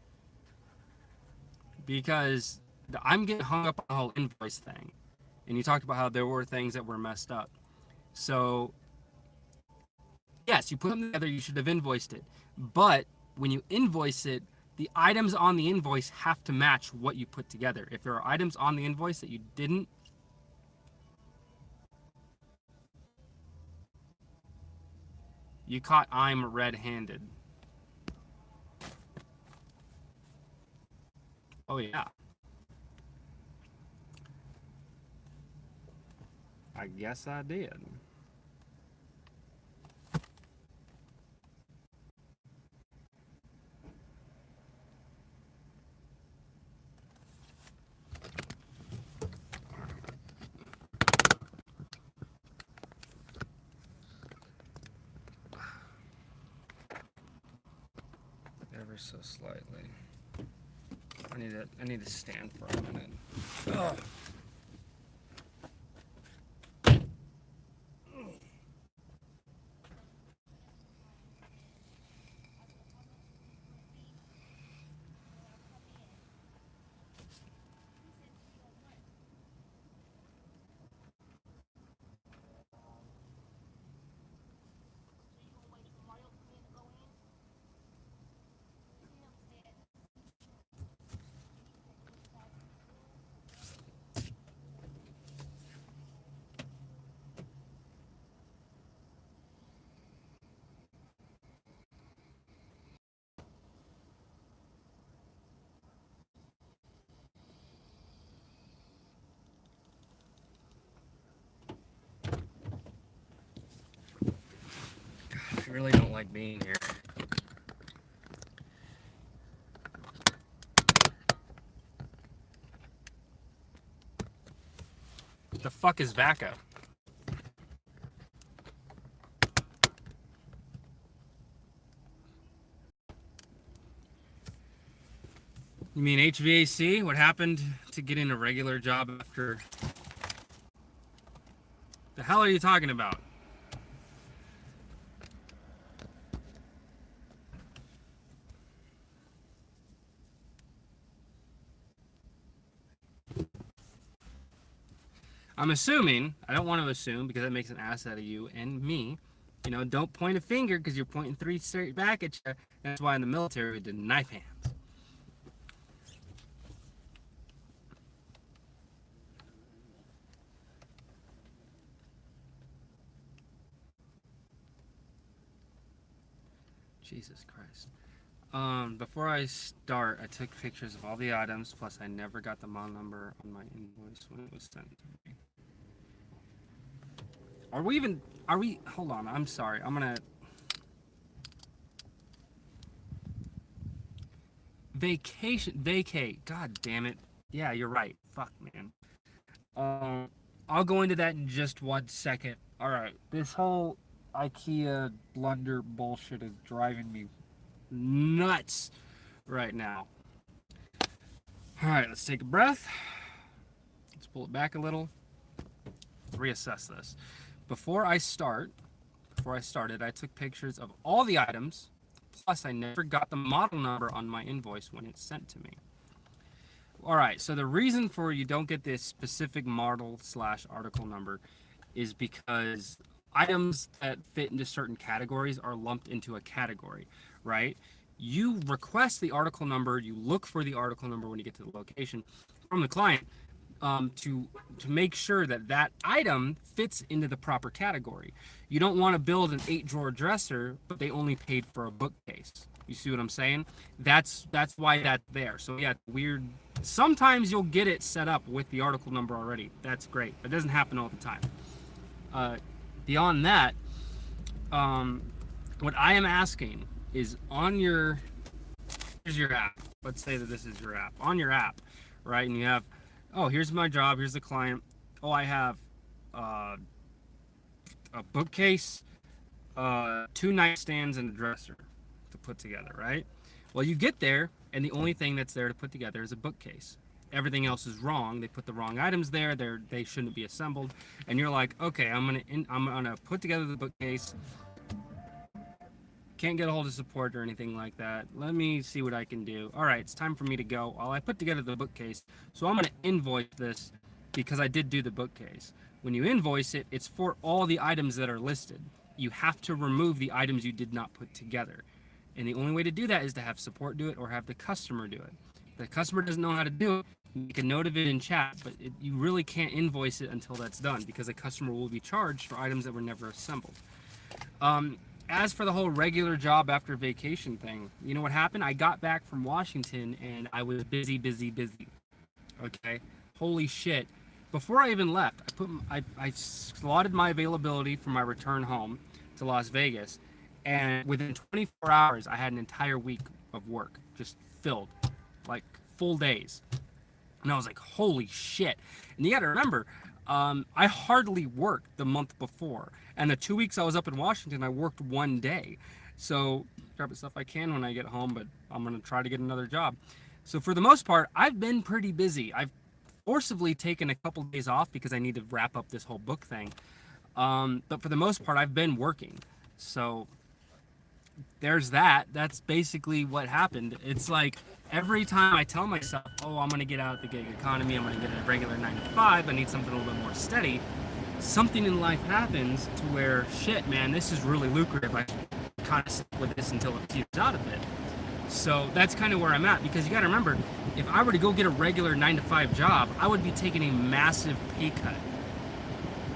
Because I'm getting hung up on the whole invoice thing. And you talked about how there were things that were messed up. So yes, you put them together, you should have invoiced it. But when you invoice it, the items on the invoice have to match what you put together. If there are items on the invoice that you didn't, you caught I'm red-handed. Oh yeah. I guess I did. Ever so slightly. I need to stand for a minute. Ugh. I really don't like being here. The fuck is VACA? You mean HVAC? What happened to getting a regular job after? The hell are you talking about? I'm assuming, I don't want to assume because that makes an ass out of you and me. You know, don't point a finger because you're pointing three straight back at you. That's why in the military we did knife hands. Jesus Christ. Before I start, I took pictures of all the items, plus I never got the model number on my invoice when it was sent to me. Hold on, I'm sorry, vacate, god damn it. Yeah, you're right, fuck, man. I'll go into that in just 1 second. Alright, this whole IKEA blunder bullshit is driving me nuts right now. Alright, let's take a breath. Let's pull it back a little. Reassess this. Before I started, I took pictures of all the items, plus I never got the model number on my invoice when it's sent to me. Alright, so the reason for you don't get this specific model/article number is because items that fit into certain categories are lumped into a category, right? You request the article number, you look for the article number when you get to the location from the client to make sure that that item fits into the proper category. You don't want to build an 8-drawer dresser, but they only paid for a bookcase. You see what I'm saying? That's why that's there. So yeah, weird. Sometimes you'll get it set up with the article number already. That's great. It doesn't happen all the time. Beyond that, what I am asking is on here's your app. Let's say that this is your app. On your app, right? And you have, oh, here's my job. Here's the client. Oh, I have a bookcase, 2 nightstands, and a dresser to put together, right? Well, you get there, and the only thing that's there to put together is a bookcase. Everything else is wrong. They put the wrong items there. They shouldn't be assembled. And you're like, okay, I'm gonna put together the bookcase. Can't get a hold of support or anything like that. Let me see what I can do. All right, it's time for me to go. Well, I put together the bookcase, so I'm gonna invoice this because I did do the bookcase. When you invoice it, it's for all the items that are listed. You have to remove the items you did not put together. And the only way to do that is to have support do it or have the customer do it. If the customer doesn't know how to do it, make a note of it in chat, but you really can't invoice it until that's done because the customer will be charged for items that were never assembled. As for the whole regular job after vacation thing, you know what happened? I got back from Washington and I was busy. Okay? Holy shit. Before I even left, I slotted my availability for my return home to Las Vegas, and within 24 hours, I had an entire week of work just filled, like full days. And I was like, holy shit. And you got to remember, I hardly worked the month before. And the 2 weeks I was up in Washington, I worked 1 day. So grab the stuff I can when I get home, but I'm going to try to get another job. So for the most part, I've been pretty busy. I've forcibly taken a couple days off because I need to wrap up this whole book thing. But for the most part, I've been working. So there's that. That's basically what happened. It's like every time I tell myself, oh, I'm going to get out of the gig economy, I'm going to get a regular 9 to 5, I need something a little bit more steady, something in life happens to where, shit, man, this is really lucrative. I kind of stick with this until it peters out a bit. So that's kind of where I'm at, because you got to remember, if I were to go get a regular 9 to 5 job, I would be taking a massive pay cut.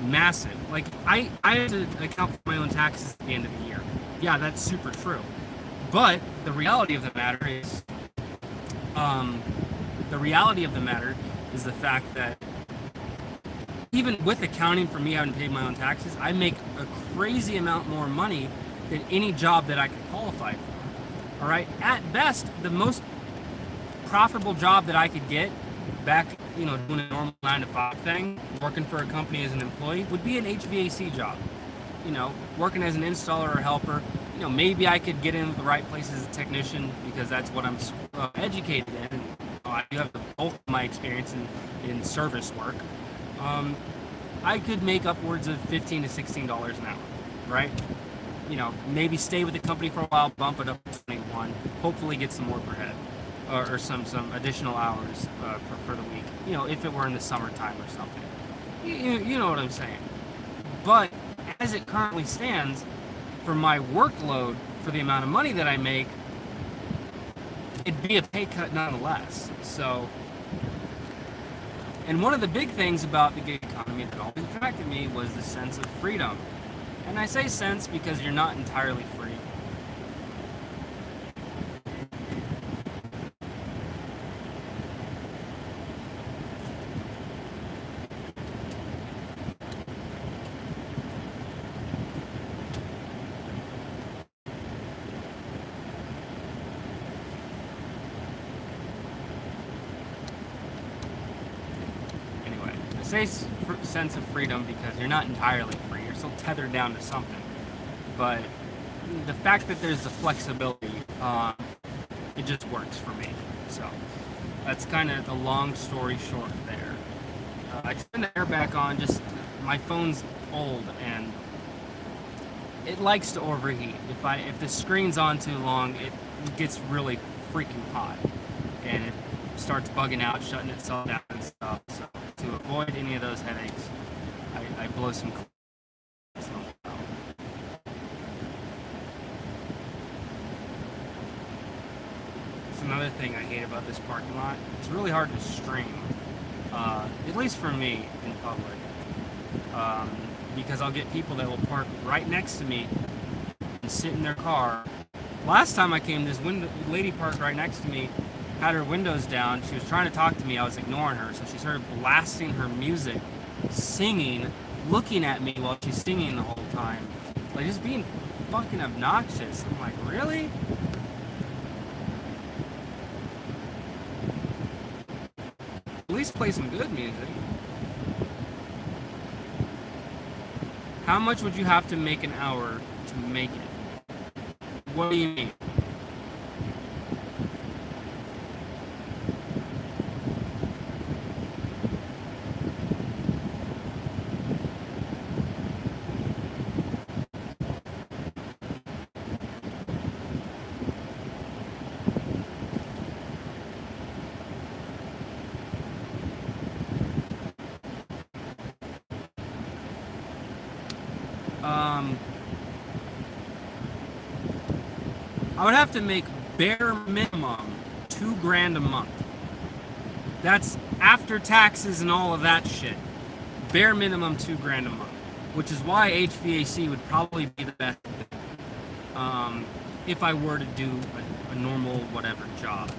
Massive. Like, I have to account for my own taxes at the end of the year. Yeah, that's super true. But the reality of the matter is, the fact that even with accounting for me having paid my own taxes, I make a crazy amount more money than any job that I could qualify for. All right. At best, the most profitable job that I could get back, doing a normal 9 to 5 thing, working for a company as an employee, would be an HVAC job. Working as an installer or helper. Maybe I could get in the right place as a technician because that's what I'm educated in. I do have the bulk of my experience in service work. I could make upwards of $15 to $16 an hour, right? Maybe stay with the company for a while, bump it up to 21, hopefully get some more per head, or some additional hours for the week. If it were in the summertime or something. You know what I'm saying. But as it currently stands, for my workload, for the amount of money that I make, it'd be a pay cut nonetheless. So, and one of the big things about the gig economy that always attracted me was the sense of freedom. And I say sense because you're not entirely free. Say sense of freedom because you're not entirely free. You're still tethered down to something. But the fact that there's the flexibility, it just works for me. So that's kind of the long story short there. I turned the air back on. Just my phone's old and it likes to overheat. If the screen's on too long, it gets really freaking hot and it starts bugging out, shutting itself down and stuff. So to avoid any of those headaches, I blow some cool. It's another thing I hate about this parking lot. It's really hard to stream, at least for me in public, because I'll get people that will park right next to me and sit in their car. Last time I came, this lady parked right next to me, had her windows down. She was trying to talk to me. I was ignoring her, so she started blasting her music, singing, looking at me while she's singing the whole time, like just being fucking obnoxious. I'm like, really? At least play some good music. How much would you have to make an hour to make it? What do you mean? I would have to make bare minimum $2,000 a month. That's after taxes and all of that shit. Bare minimum $2,000 a month, which is why HVAC would probably be the best if I were to do a normal whatever job.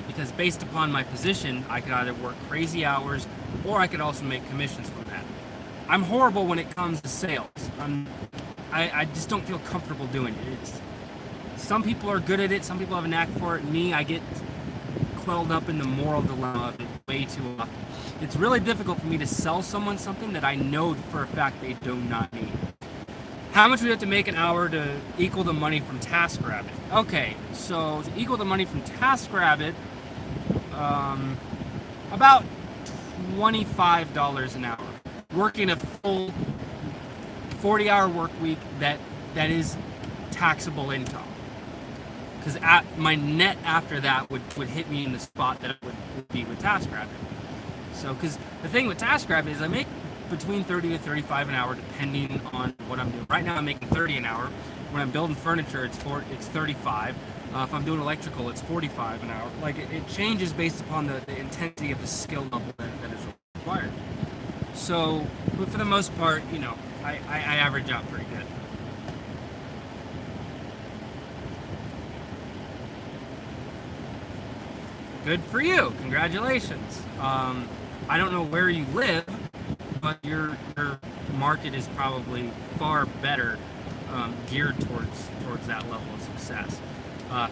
Because based upon my position, I could either work crazy hours or I could also make commissions from that. I'm horrible when it comes to sales. I just don't feel comfortable doing it. Some people are good at it. Some people have a knack for it. Me, I get quelled up in the moral dilemma of it way too often. It's really difficult for me to sell someone something that I know for a fact they do not need. How much would you have to make an hour to equal the money from TaskRabbit? Okay, so to equal the money from TaskRabbit, about $25 an hour. Working a full 40-hour work week that is taxable income. Because my net after that would hit me in the spot that it would be with TaskRabbit. So, because the thing with TaskRabbit is I make between 30 to 35 an hour depending on what I'm doing. Right now I'm making 30 an hour. When I'm building furniture, it's 35. If I'm doing electrical, it's 45 an hour. Like it changes based upon the intensity of the skill level that is required. So, but for the most part, I average out pretty good. Good for you. Congratulations. I don't know where you live, but your market is probably far better geared towards that level of success.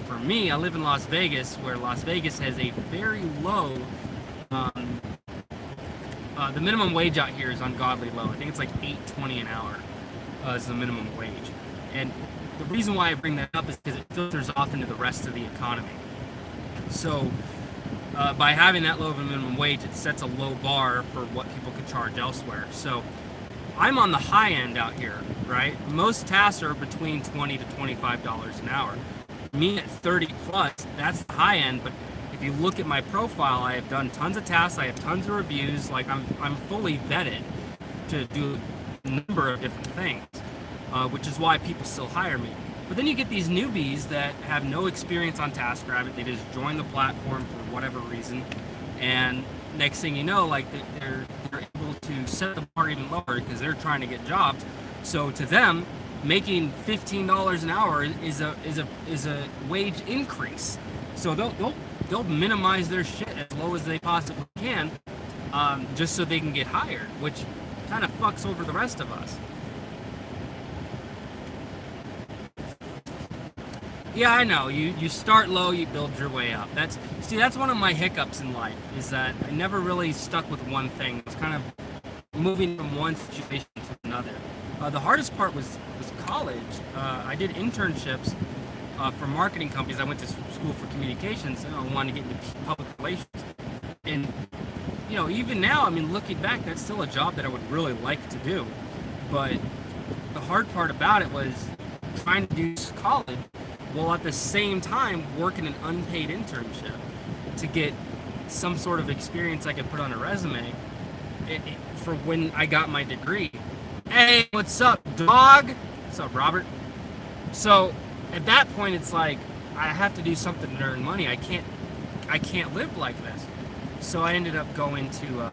For me, I live in Las Vegas, where Las Vegas has a very low. The minimum wage out here is ungodly low. I think it's like $8.20 an hour is the minimum wage, and the reason why I bring that up is because it filters off into the rest of the economy. So by having that low of a minimum wage, it sets a low bar for what people could charge elsewhere. So I'm on the high end out here, right? Most tasks are between $20 to $25 an hour. Me at 30 plus, that's the high end. But if you look at my profile, I have done tons of tasks. I have tons of reviews. Like I'm fully vetted to do a number of different things, which is why people still hire me. But then you get these newbies that have no experience on TaskRabbit. They just join the platform for whatever reason, and next thing you know, like they're able to set the bar even lower because they're trying to get jobs. So to them, making $15 an hour is a wage increase. So they'll minimize their shit as low as they possibly can, just so they can get hired, which kind of fucks over the rest of us. Yeah, I know. You start low, you build your way up. That's one of my hiccups in life, is that I never really stuck with one thing. It was kind of moving from one situation to another. The hardest part was college. I did internships for marketing companies. I went to school for communications, and I wanted to get into public relations. And even now, I mean, looking back, that's still a job that I would really like to do. But the hard part about it was trying to do college while at the same time working an unpaid internship to get some sort of experience I could put on a resume for when I got my degree. Hey, what's up, dog? What's up, Robert? So at that point, it's like I have to do something to earn money. I can't live like this. So I ended up going to a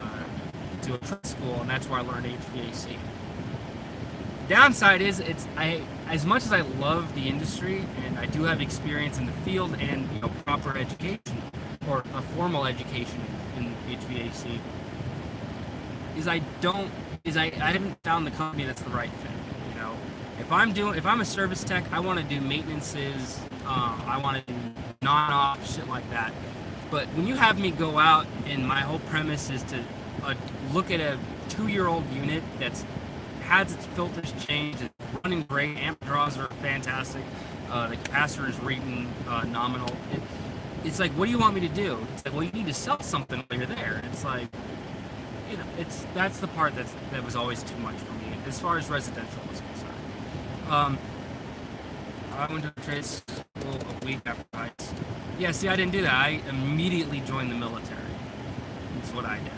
trade school, and that's where I learned HVAC. Downside is as much as I love the industry and I do have experience in the field and proper education or a formal education in HVAC, I haven't found the company that's the right fit. If I'm a service tech, I want to do maintenances, I want to do non-op shit like that. But when you have me go out and my whole premise is to look at a 2-year-old unit that's has its filters changed, it's running great, amp draws are fantastic, the capacitor is reading nominal. It's like, what do you want me to do? It's like, well, you need to sell something while you're there. It's like, that's the part that was always too much for me as far as residential was concerned. I went to trade school a week after high school. Yeah, see, I didn't do that. I immediately joined the military. That's what I did.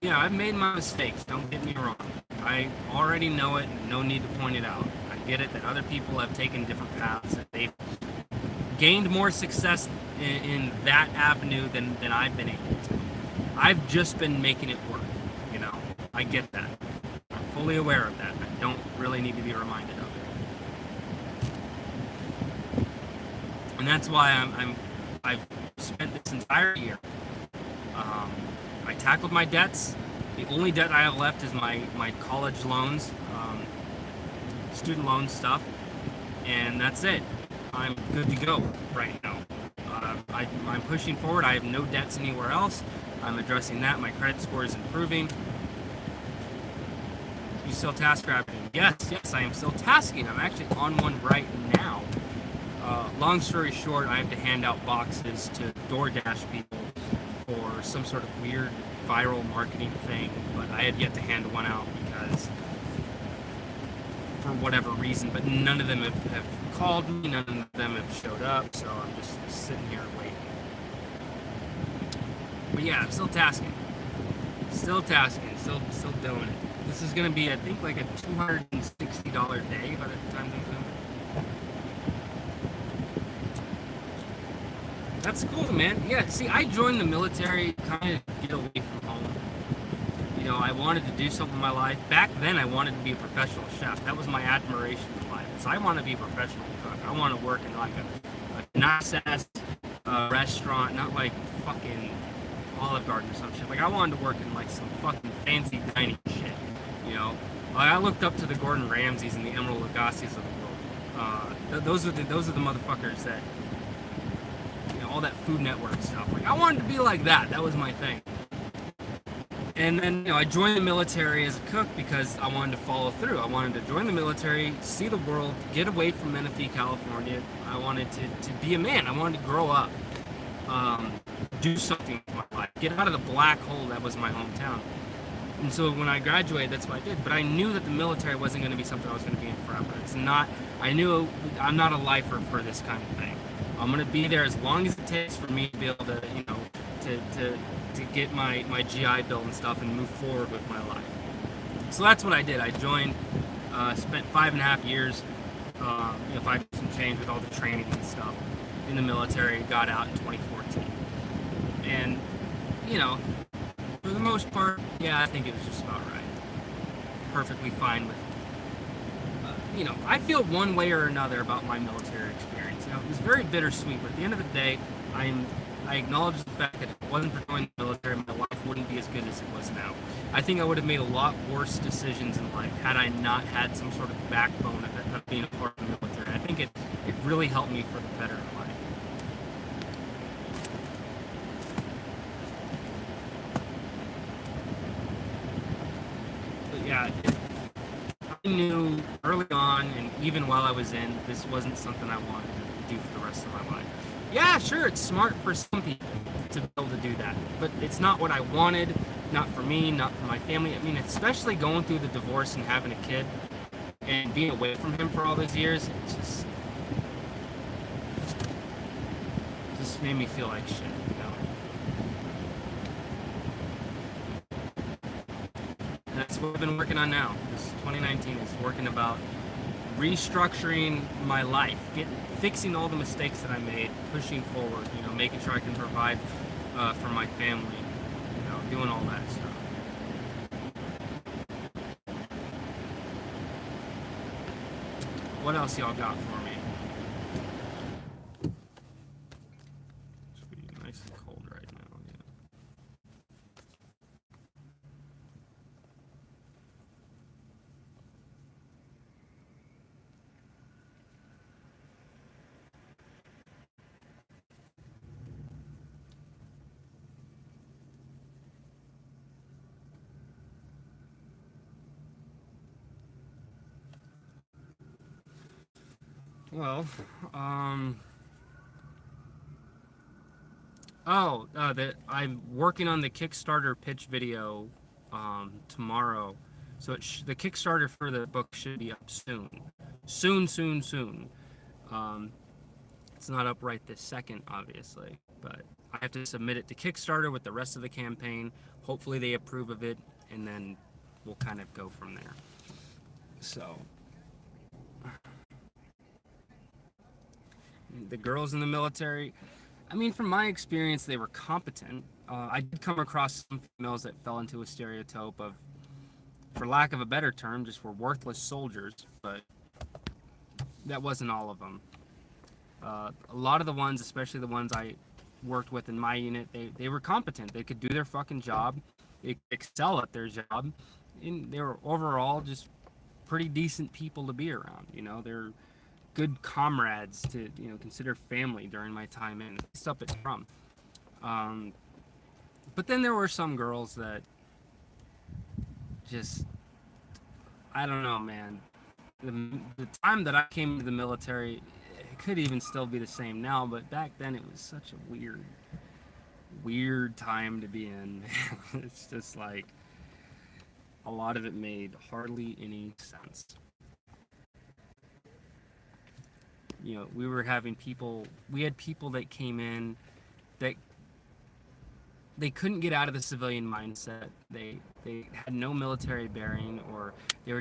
Yeah, I've made my mistakes, don't get me wrong. I already know it, no need to point it out. I get it that other people have taken different paths, that they've gained more success in that avenue than I've been able to. I've just been making it work, I get that. I'm fully aware of that. I don't really need to be reminded of it. And that's why I've spent this entire year. I tackled my debts. The only debt I have left is my college loans, student loan stuff, and that's it. I'm good to go right now. I'm pushing forward. I have no debts anywhere else. I'm addressing that. My credit score is improving. You still TaskRabbit? Yes, I am still tasking. I'm actually on one right now. Long story short, I have to hand out boxes to DoorDash people for some sort of weird viral marketing thing, but I have yet to hand one out because for whatever reason, but none of them have called me, none of them have showed up, so I'm just sitting here waiting. But yeah, I'm still tasking, still doing it. This is going to be, I think, like a $260 day by the time things over. That's cool, man. Yeah, see, I joined the military kind of to get away from home. You know, I wanted to do something in my life. Back then, I wanted to be a professional chef. That was my admiration in life. So I want to be a professional cook. I want to work in like a nice ass restaurant, not like fucking Olive Garden or some shit. Like I wanted to work in like some fucking fancy dining shit. You know, I looked up to the Gordon Ramsays and the Emeril Lagasse's of the world. Those are the motherfuckers that, you know, all that Food Network stuff. Like I wanted to be like that. That was my thing. And then, you know, I joined the military as a cook because I wanted to follow through. I wanted to join the military, see the world, get away from Menifee, California. I wanted to be a man. I wanted to grow up, do something with my life, get out of the black hole that was my hometown. And so when I graduated, that's what I did. But I knew that the military wasn't going to be something I was going to be in forever. It's not. I knew I'm not a lifer for this kind of thing. I'm going to be there as long as it takes for me to be able to, you know, to get my GI Bill and stuff and move forward with my life. So that's what I did. I joined, spent 5.5 years, you know, 5 some change with all the training and stuff in the military. Got out in 2014, and you know, for the most part, yeah, I think it was just about right. Perfectly fine with, you know, I feel one way or another about my military experience. You know, it was very bittersweet, but at the end of the day, I acknowledge the fact that if it wasn't for joining the military, my life wouldn't be as good as it was now. I think I would have made a lot worse decisions in life had I not had some sort of backbone of being a part of the military. I think it really helped me for the better in life. But yeah, I knew early on, and even while I was in, this wasn't something I wanted to do for the rest of my life. Yeah, sure, it's smart for some people to be able to do that, but it's not what I wanted, not for me, not for my family. I mean, especially going through the divorce and having a kid and being away from him for all those years, it just made me feel like shit, you know? And that's what I've been working on now. This 2019 is working about restructuring my life, fixing all the mistakes that I made, pushing forward, you know, making sure I can provide for my family, you know, doing all that stuff. What else y'all got for me? It's pretty nice and cold right now, yeah. Well, I'm working on the Kickstarter pitch video tomorrow. So the Kickstarter for the book should be up soon. Soon. Um, it's not up right this second, obviously, but I have to submit it to Kickstarter with the rest of the campaign. Hopefully they approve of it, and then we'll kind of go from there. So the girls in the military, I mean, from my experience, they were competent. I did come across some females that fell into a stereotype of, for lack of a better term, just were worthless soldiers, but that wasn't all of them. A lot of the ones, especially the ones I worked with in my unit, they were competent. They could do their fucking job. They could excel at their job. And they were overall just pretty decent people to be around. You know, they're good comrades to, you know, consider family during my time in. Stuff it's from. But then there were some girls that just, I don't know, man. The time that I came to the military, it could even still be the same now, but back then it was such a weird time to be in. It's just like a lot of it made hardly any sense. You know, we had people that came in that they couldn't get out of the civilian mindset. They had no military bearing, or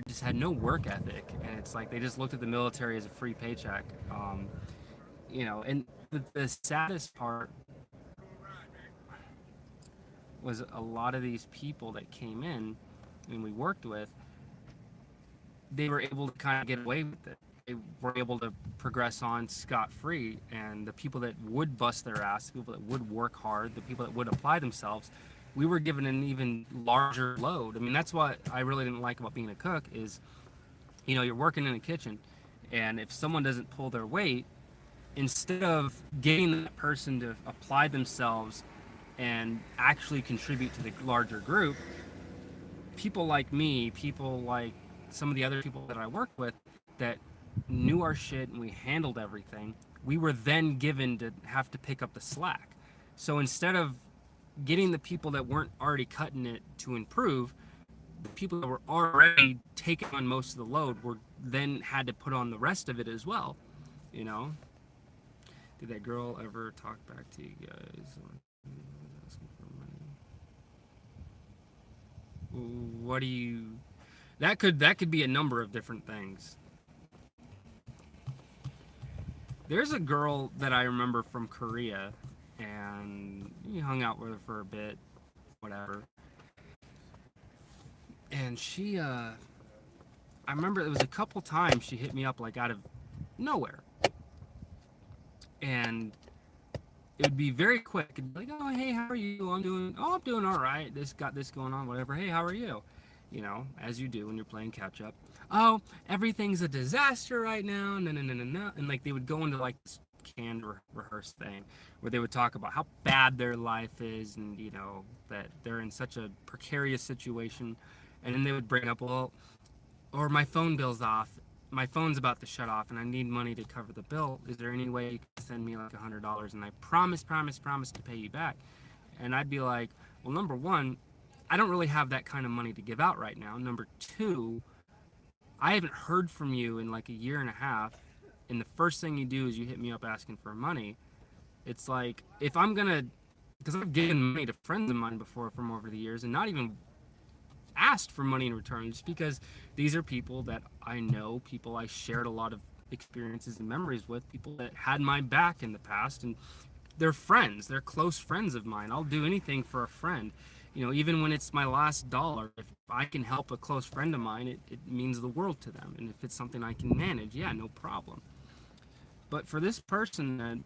just had no work ethic, and it's like they just looked at the military as a free paycheck. You know, and the saddest part, was a lot of these people that came in and we worked with, they were able to kind of get away with it. They were able to progress on scot-free, and the people that would bust their ass, the people that would work hard, the people that would apply themselves, we were given an even larger load. I mean, that's what I really didn't like about being a cook is, you know, you're working in a kitchen, and if someone doesn't pull their weight, instead of getting that person to apply themselves and actually contribute to the larger group, people like me, people like some of the other people that I worked with that knew our shit and we handled everything, we were then given to have to pick up the slack. So instead of getting the people that weren't already cutting it to improve, the people that were already taking on most of the load were then had to put on the rest of it as well, you know? Did that girl ever talk back to you guys? Asking for money. What do you? That could be a number of different things. There's a girl that I remember from Korea, and you hung out with her for a bit, whatever. And she, I remember it was a couple times she hit me up like out of nowhere, and it would be very quick. It'd be like, oh, hey, how are you? I'm doing all right. This got this going on, whatever. Hey, how are you? You know, as you do when you're playing catch up. Oh, everything's a disaster right now. No, no, no, no, no. And like they would go into like this canned rehearse thing where they would talk about how bad their life is and, you know, that they're in such a precarious situation. And then they would bring up, well, or my phone bill's off. My phone's about to shut off and I need money to cover the bill. Is there any way you can send me like $100 and I promise to pay you back? And I'd be like, well, number one, I don't really have that kind of money to give out right now. Number two, I haven't heard from you in like a year and a half. And the first thing you do is you hit me up asking for money. It's like, if I'm gonna, because I've given money to friends of mine before from over the years and not even asked for money in return, just because these are people that I know, people I shared a lot of experiences and memories with, people that had my back in the past, and they're friends, they're close friends of mine. I'll do anything for a friend, you know, even when it's my last dollar. If I can help a close friend of mine, it means the world to them. And if it's something I can manage, yeah, no problem. But for this person that,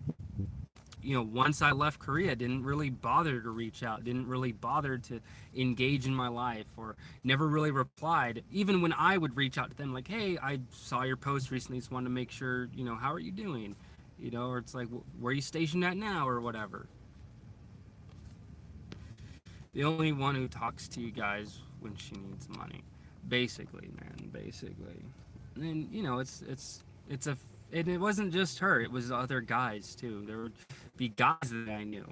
you know, once I left Korea, didn't really bother to reach out, didn't really bother to engage in my life, or never really replied. Even when I would reach out to them, like, hey, I saw your post recently, just wanted to make sure, you know, how are you doing? You know, or it's like, where are you stationed at now, or whatever. The only one who talks to you guys when she needs money, basically, man, basically. And you know, it's a and it wasn't just her, it was other guys too. There would be guys that I knew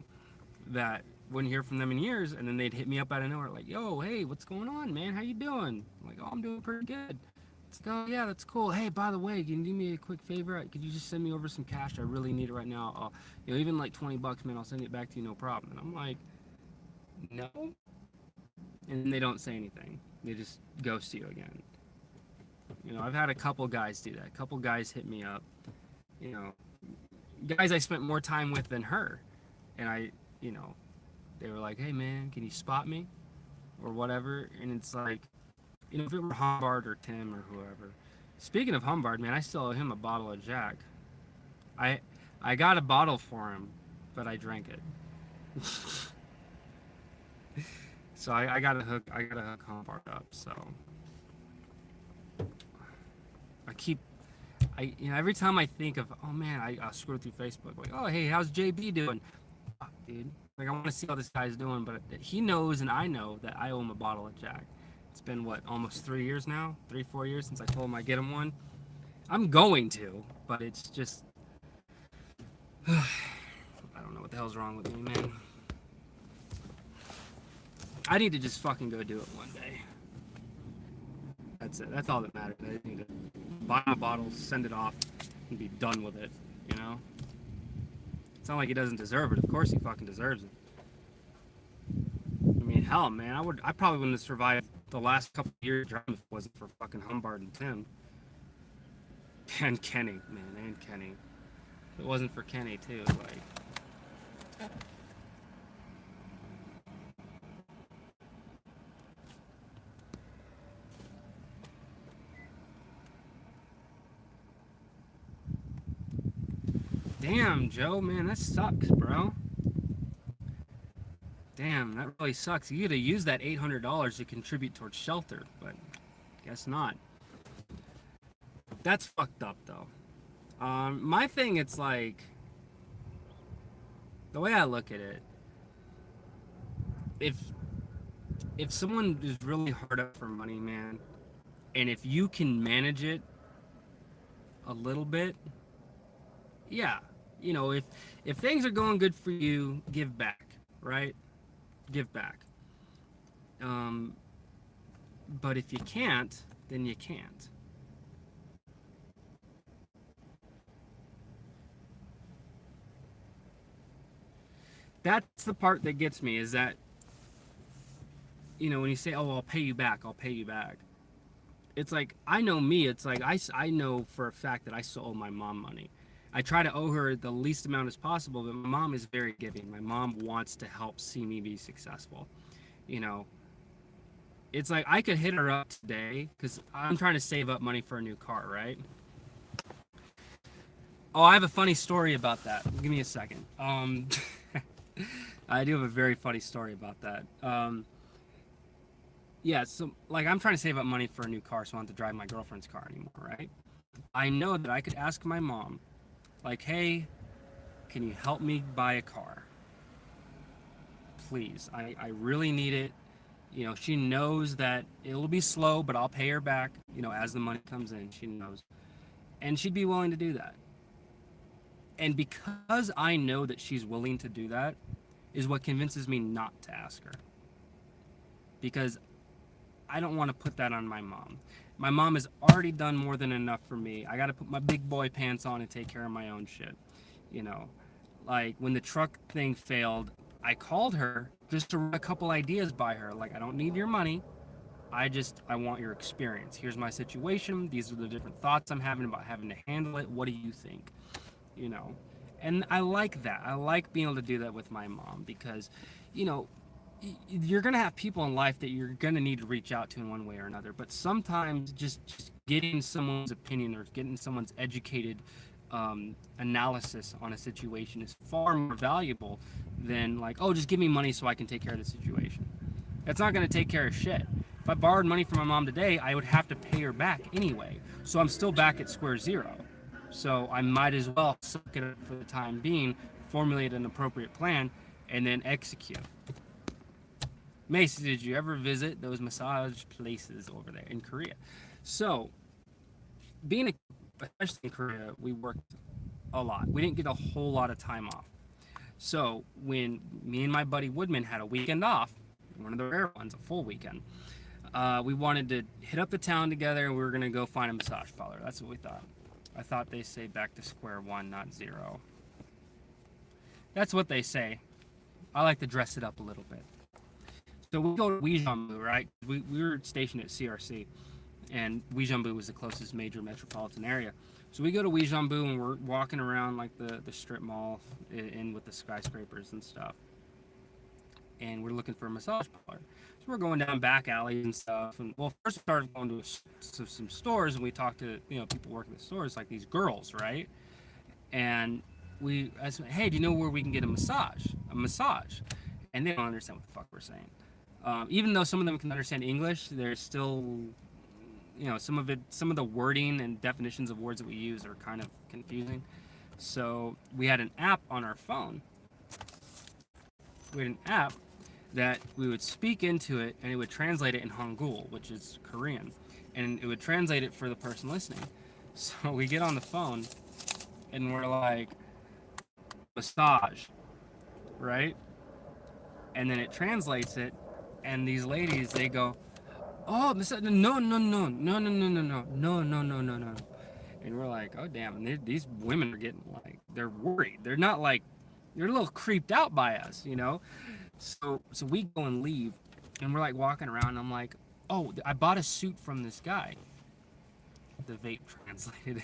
that wouldn't hear from them in years, and then they'd hit me up out of nowhere like, yo, hey, what's going on, man, how you doing? I'm like, oh, I'm doing pretty good. It's like, oh yeah, that's cool. Hey, by the way, can you do me a quick favor? Could you just send me over some cash? I really need it right now. You know, even like $20, man, I'll send it back to you, no problem. And I'm like, no. And they don't say anything, they just ghost you again. You know, I've had a couple guys do that. A couple guys hit me up, you know, guys I spent more time with than her. And I, you know, they were like, hey man, can you spot me? Or whatever. And it's like, you know, if it were Humbard or Tim or whoever. Speaking of Humbard, man, I still owe him a bottle of Jack. I I got a bottle for him, but I drank it. So I gotta hook Humbard up, so you know, every time I think of, oh man, I scroll through Facebook, like, oh hey, how's JB doing? Oh, dude, like I want to see how this guy's doing, but he knows and I know that I owe him a bottle of Jack. It's been what, almost 3 years now, 4 years since I told him I'd get him one. I'm going to, but it's just, I don't know what the hell's wrong with me, man. I need to just fucking go do it one day. That's it. That's all that matters. I just need to buy my bottle, send it off, and be done with it, you know? It's not like he doesn't deserve it. Of course he fucking deserves it. I mean, hell, man, I probably wouldn't have survived the last couple of years if it wasn't for fucking Humbard and Tim. And Kenny, man, and Kenny. If it wasn't for Kenny, too, like... Damn, Joe, man, that sucks, bro. Damn, that really sucks. You could have used that $800 to contribute towards shelter, but guess not. That's fucked up, though. My thing, it's like, the way I look at it, if if someone is really hard up for money, man, and if you can manage it a little bit, yeah, if things are going good for you, give back, right? Give back. Um, but if you can't, then you can't. That's the part that gets me is that, when you say, oh, I'll pay you back, I'll pay you back. It's like, I know me, it's like, I know for a fact that I still owe my mom money. I try to owe her the least amount as possible, but my mom is very giving. My mom wants to help see me be successful. You know, it's like I could hit her up today because I'm trying to save up money for a new car, right? Oh, I have a funny story about that. Give me a second. I do have a very funny story about that. Yeah, so like I'm trying to save up money for a new car, so I don't have to drive my girlfriend's car anymore, right? I know that I could ask my mom, like, hey, can you help me buy a car? Please, I really need it. She knows that it'll be slow, but I'll pay her back, as the money comes in. She knows. And she'd be willing to do that. And because I know that she's willing to do that, is what convinces me not to ask her. Because I don't want to put that on my mom. My mom has already done more than enough for me. I got to put my big boy pants on and take care of my own shit. Like when the truck thing failed, I called her just to run a couple ideas by her. Like, I don't need your money. I want your experience. Here's my situation. These are the different thoughts I'm having about having to handle it. What do you think? And I like that. I like being able to do that with my mom because, you're going to have people in life that you're going to need to reach out to in one way or another. But sometimes just getting someone's opinion or getting someone's educated analysis on a situation is far more valuable than like, oh, just give me money so I can take care of the situation. That's not going to take care of shit. If I borrowed money from my mom today, I would have to pay her back anyway. So I'm still back at square zero. So I might as well suck it up for the time being, formulate an appropriate plan, and then execute. Mace, did you ever visit those massage places over there in Korea? So, especially in Korea, we worked a lot. We didn't get a whole lot of time off. So when me and my buddy Woodman had a weekend off, one of the rare ones, a full weekend, we wanted to hit up the town together and we were going to go find a massage parlor. That's what we thought. I thought they say back to square one, not zero. That's what they say. I like to dress it up a little bit. So we go to Uijeonbu, right? We were stationed at CRC, and Uijeonbu was the closest major metropolitan area. So we go to Uijeonbu and we're walking around like the strip mall in with the skyscrapers and stuff. And we're looking for a massage parlor. So we're going down back alleys and stuff. And well, first we started going to some stores and we talked to people working in the stores, like these girls, right? And I said, hey, do you know where we can get a massage? And they don't understand what the fuck we're saying. Even though some of them can understand English, there's still, some of the wording and definitions of words that we use are kind of confusing. So we had an app on our phone. We had an app that we would speak into it and it would translate it in Hangul, which is Korean, and it would translate it for the person listening. So we get on the phone and we're like, massage, right? And then it translates it, and these ladies, they go, oh, no. And we're like, oh damn, and these women are getting like, they're worried. They're not like, they're a little creeped out by us, So we go and leave, and we're like walking around, and I'm like, oh, I bought a suit from this guy. The vape translated.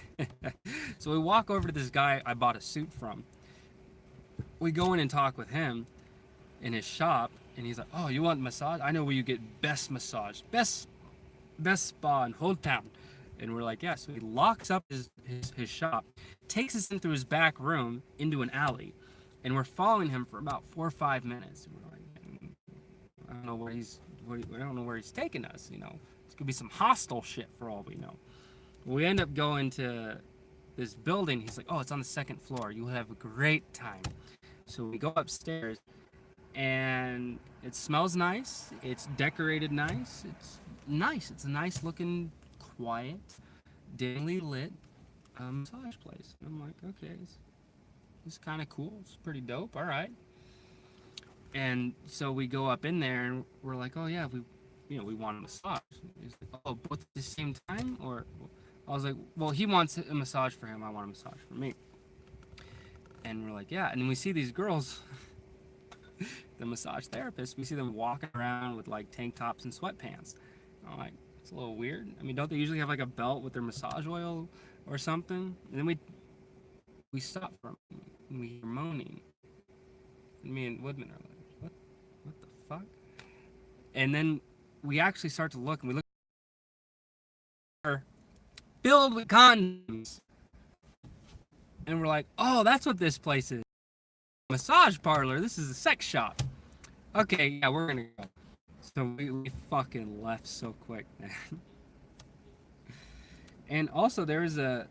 So we walk over to this guy I bought a suit from. We go in and talk with him in his shop, and he's like, oh, you want massage? I know where you get best massage, best spa in whole town. And we're like, yeah. So he locks up his shop, takes us in through his back room into an alley, and we're following him for about 4 or 5 minutes. And we're like, I don't know I don't know where he's taking us. You know, it's gonna be some hostile shit for all we know. We end up going to this building. He's like, oh, it's on the second floor. You'll have a great time. So we go upstairs, and it smells nice. It's decorated nice. It's nice. It's a nice looking, quiet, dimly lit massage place. And I'm like, okay, it's kind of cool. It's pretty dope. All right. And so we go up in there, and we're like, oh yeah, we want a massage. He's like, oh, both at the same time? Or I was like, well, he wants a massage for him. I want a massage for me. And we're like, yeah. And then we see these girls, the massage therapists, we see them walking around with like tank tops and sweatpants. I'm like, it's a little weird. I mean, don't they usually have like a belt with their massage oil or something? And then we stop for a moment, and we hear moaning. And me and Woodman are like, what the fuck? And then we actually start to look, and we look filled with condoms. And we're like, oh, that's what this place is. Massage parlor. This is a sex shop. Okay, yeah, we're gonna go. So we fucking left so quick, man. And also, there's a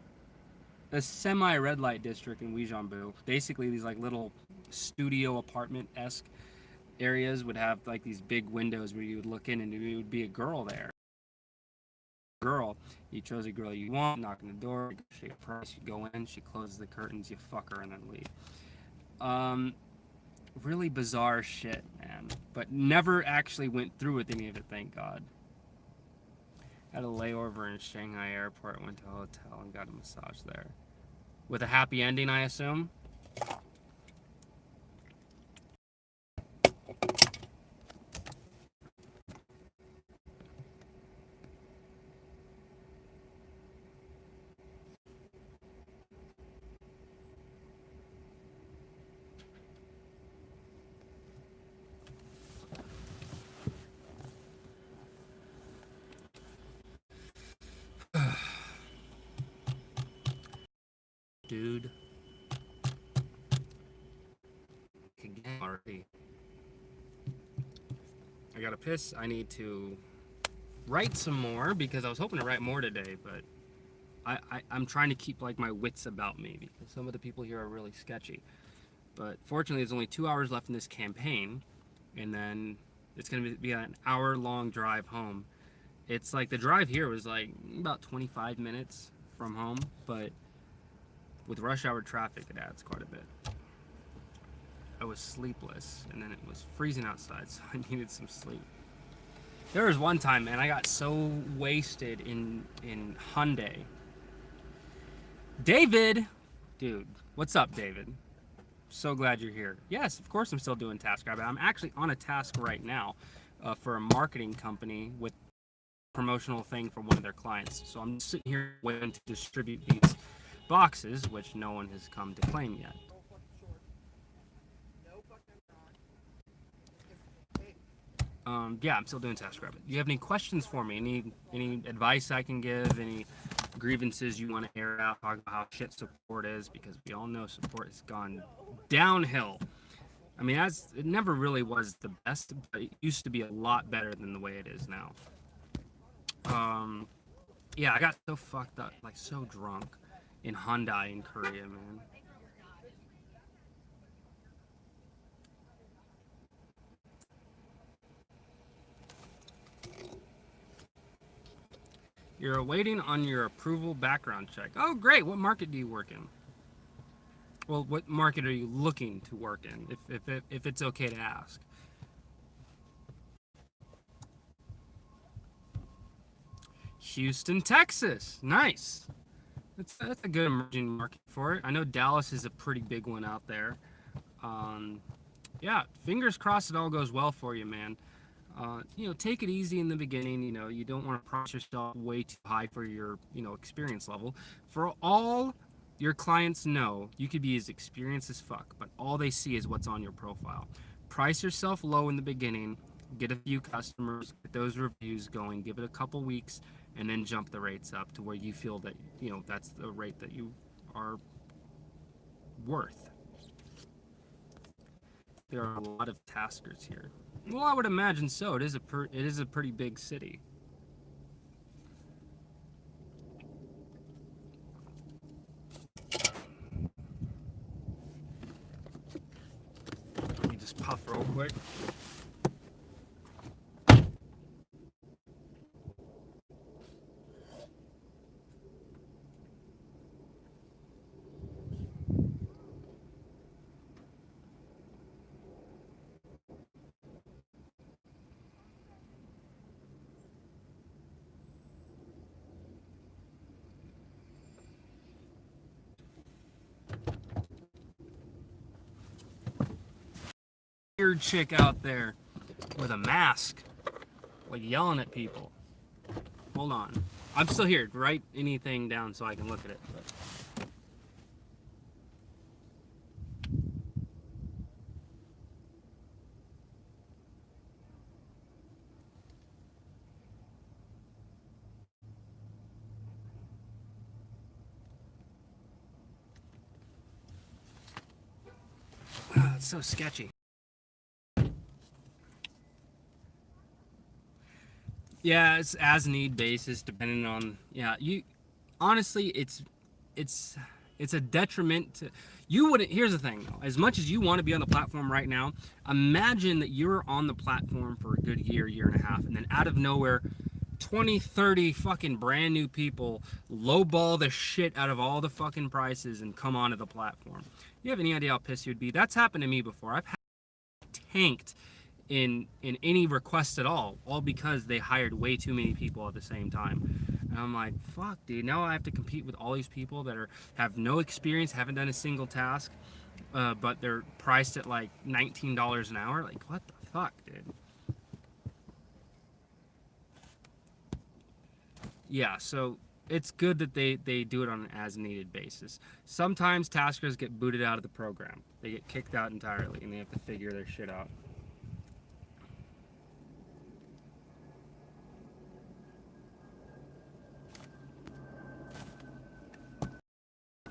semi-red light district in Uijeongbu. Basically, these like little studio apartment-esque areas would have like these big windows where you would look in, and there would be a girl there. Girl, you chose a girl you want, knock on the door, negotiate a price, you go in, she closes the curtains, you fuck her, and then leave. Really bizarre shit, man. But never actually went through with any of it, thank God. Had a layover in Shanghai airport, went to a hotel and got a massage there. With a happy ending, I assume? Dude. Again already. I gotta piss. I need to write some more because I was hoping to write more today, but I'm trying to keep like my wits about me because some of the people here are really sketchy. But fortunately, there's only 2 hours left in this campaign, and then it's gonna be an hour-long drive home. It's like the drive here was like about 25 minutes from home, but with rush hour traffic, it adds quite a bit. I was sleepless, and then it was freezing outside, so I needed some sleep. There was one time, man, I got so wasted in Hyundai. David! Dude, what's up, David? So glad you're here. Yes, of course I'm still doing TaskRabbit. I'm actually on a task right now for a marketing company with a promotional thing for one of their clients. So I'm sitting here waiting to distribute these boxes, which no one has come to claim yet. Yeah, I'm still doing TaskRabbit. Do you have any questions for me? Any advice I can give? Any grievances you want to air out? Talk about how shit support is, because we all know support has gone downhill. I mean, it never really was the best, but it used to be a lot better than the way it is now. Yeah, I got so fucked up, like so drunk in Hyundai in Korea, man. You're waiting on your approval background check. Oh, great. What market do you work in? Well, what market are you looking to work in, if it's okay to ask? Houston, Texas. Nice. That's a good emerging market for it. I know Dallas is a pretty big one out there. Yeah, fingers crossed it all goes well for you, man. Take it easy in the beginning. You don't want to price yourself way too high for your, experience level. For all your clients know, you could be as experienced as fuck, but all they see is what's on your profile. Price yourself low in the beginning, get a few customers, get those reviews going, give it a couple weeks, and then jump the rates up to where you feel that, that's the rate that you are worth. There are a lot of taskers here. Well, I would imagine so. It is a pretty big city. Let me just puff real quick. Weird chick out there with a mask, like yelling at people. Hold on. I'm still here. Write anything down so I can look at it. It's so sketchy. Yeah, it's as need basis, depending on, yeah. You honestly, it's a detriment to you. Wouldn't. Here's the thing though, as much as you want to be on the platform right now, imagine that you're on the platform for a good year and a half, and then out of nowhere 20, 30 fucking brand new people lowball the shit out of all the fucking prices and come onto the platform. You have any idea how pissed you'd be? That's happened to me before. I've tanked in any requests at all because they hired way too many people at the same time. And I'm like, fuck, dude. Now I have to compete with all these people that have no experience, haven't done a single task, but they're priced at like $19 an hour. Like, what the fuck, dude? Yeah, so it's good that they do it on an as needed basis. Sometimes taskers get booted out of the program. They get kicked out entirely and they have to figure their shit out.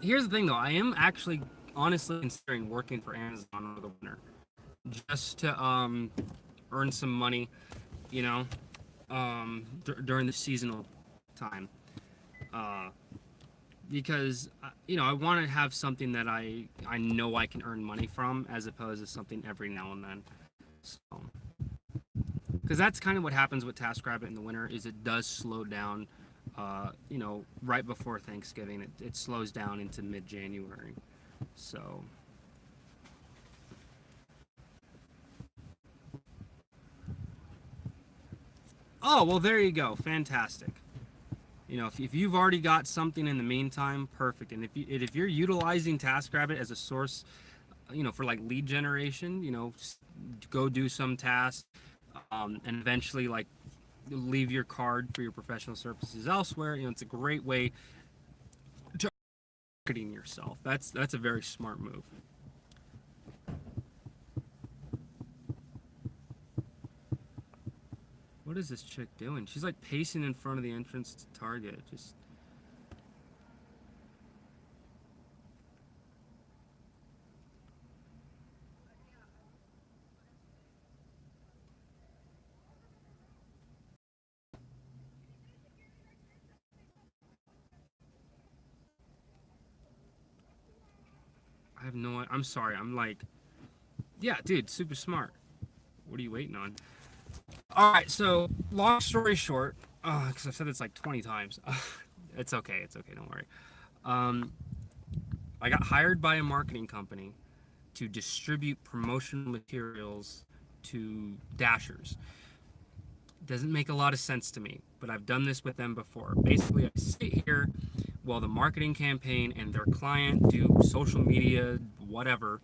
Here's the thing though, I am actually honestly considering working for Amazon over the winter. Just to earn some money, you know, during the seasonal time. Because you know, I want to have something that I know I can earn money from, as opposed to something every now and then. So, because that's kind of what happens with TaskRabbit in the winter, is it does slow down. You know, right before Thanksgiving, it slows down into mid-January. So. Oh, well, there you go. Fantastic. You know, if you've already got something in the meantime, perfect. And if you're utilizing TaskRabbit as a source, you know, for like lead generation, you know, go do some tasks, and eventually like leave your card for your professional services elsewhere. You know, it's a great way to marketing yourself. That's a very smart move. What is this chick doing? She's like pacing in front of the entrance to Target. Just. I have no. I'm sorry. I'm like, yeah, dude, super smart. What are you waiting on? All right. So, long story short, because I've said this like 20 times. It's okay. It's okay. Don't worry. Um, I got hired by a marketing company to distribute promotional materials to Dashers. Doesn't make a lot of sense to me, but I've done this with them before. Basically, I sit here while the marketing campaign and their client do social media, whatever,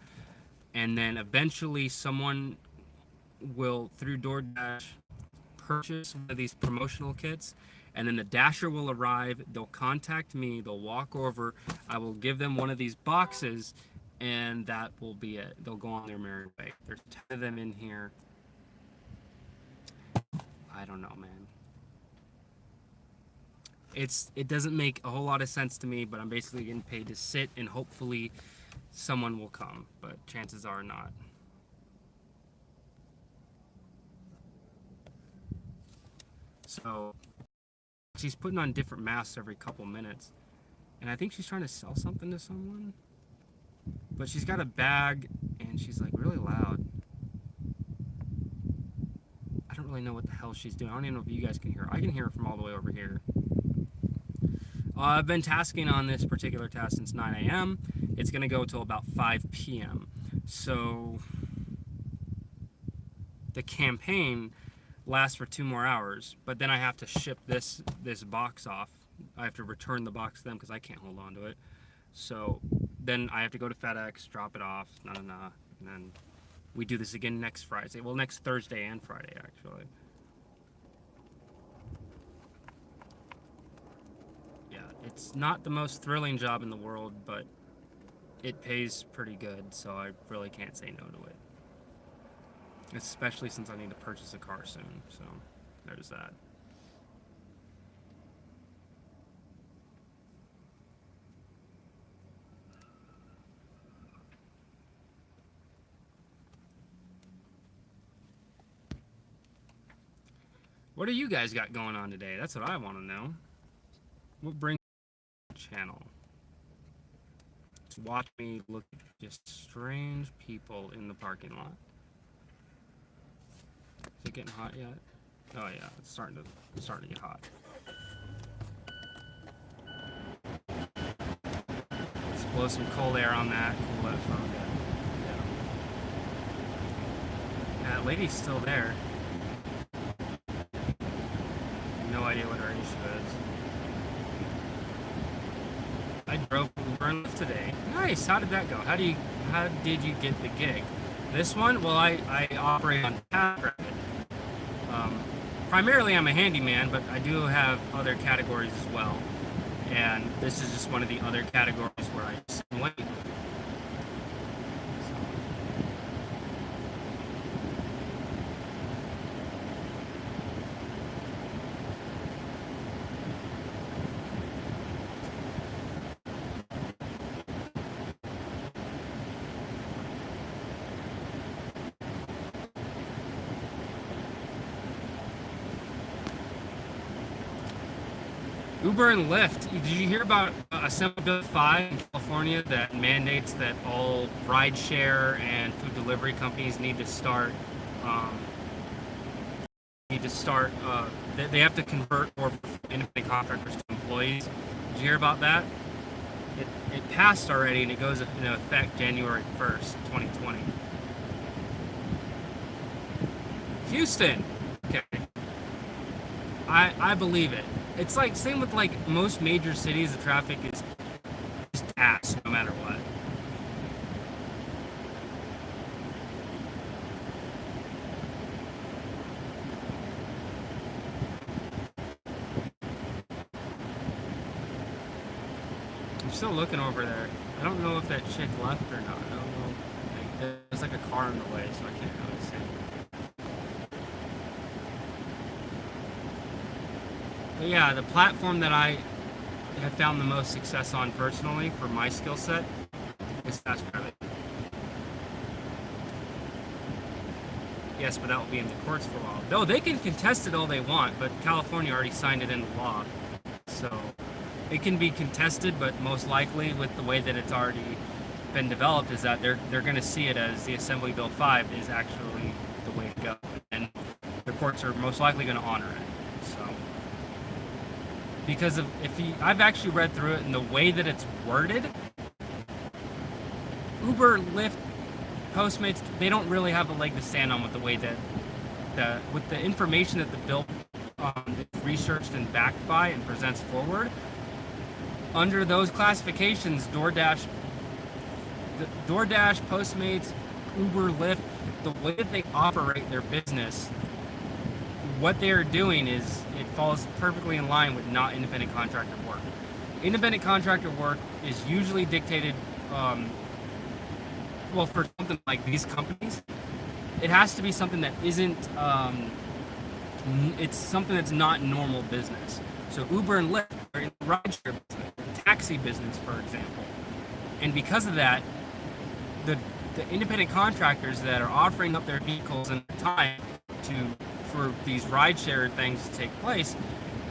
and then eventually someone will, through DoorDash, purchase one of these promotional kits, and then the Dasher will arrive. They'll contact me. They'll walk over. I will give them one of these boxes, and that will be it. They'll go on their merry way. There's 10 of them in here. I don't know, man. It doesn't make a whole lot of sense to me, but I'm basically getting paid to sit and hopefully someone will come, but chances are not. So she's putting on different masks every couple minutes, and I think she's trying to sell something to someone, but she's got a bag and she's like really loud. I don't really know what the hell she's doing. I don't even know if you guys can hear her. I can hear her from all the way over here. I've been tasking on this particular task since 9 a.m. It's going to go till about 5 p.m. So the campaign lasts for 2 more hours, but then I have to ship this box off. I have to return the box to them because I can't hold on to it. So then I have to go to FedEx, drop it off, and then we do this again next Friday. Well, next Thursday and Friday, actually. Yeah, it's not the most thrilling job in the world, but it pays pretty good, so I really can't say no to it. Especially since I need to purchase a car soon, so there's that. What do you guys got going on today? That's what I want to know. What brings you to the channel? To watch me look at just strange people in the parking lot. Is it getting hot yet? Oh yeah, it's starting to get hot. Let's blow some cold air on that. Cool that phone down. Yeah. That lady's still there. No idea what her issue is. I drove Uber and Lyft today. Nice. How did that go? How did you get the gig? This one? Well, I operate on TaskRabbit. Primarily, I'm a handyman, but I do have other categories as well. And this is just one of the other categories where I just wait. Uber and Lyft. Did you hear about Assembly Bill 5 in California that mandates that all rideshare and food delivery companies need to start they have to convert more independent contractors to employees. Did you hear about that? It passed already and it goes into effect January 1st, 2020. Houston. Okay. I believe it. It's like same with like most major cities. The traffic is just ass no matter what. I'm still looking over there. I don't know if that chick left or not. I don't know. Like, there's like a car in the way, so I can't really see. But yeah, the platform that I have found the most success on personally for my skill set is TaskRabbit. Yes, but that will be in the courts for a while. No, they can contest it all they want, but California already signed it into law. So it can be contested, but most likely with the way that it's already been developed is that they're going to see it as the Assembly Bill 5 is actually the way to go. And the courts are most likely going to honor it. So because I've actually read through it, and the way that it's worded, Uber, Lyft, Postmates, they don't really have a leg to stand on with the way that with the information that the bill is researched and backed by and presents forward. Under those classifications, DoorDash, Postmates, Uber, Lyft, the way that they operate their business, what they are doing is it falls perfectly in line with not independent contractor work. Independent contractor work is usually dictated, well, for something like these companies, it has to be something that isn't, it's something that's not normal business. So Uber and Lyft are in the rideshare business, taxi business, for example. And because of that, the independent contractors that are offering up their vehicles and time to for these rideshare things to take place,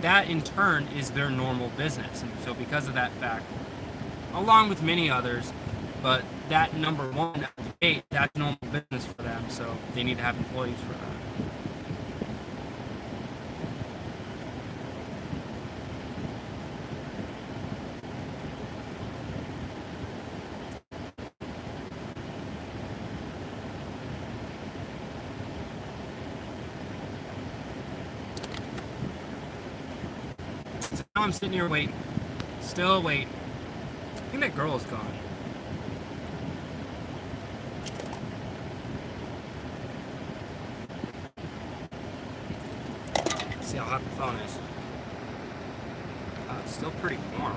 that in turn is their normal business. And so because of that fact, along with many others, but that number one at the gate, that's normal business for them, so they need to have employees for that. So now I'm sitting here waiting, still waiting. I think that girl is gone. Let's see how hot the phone is. It's still pretty warm.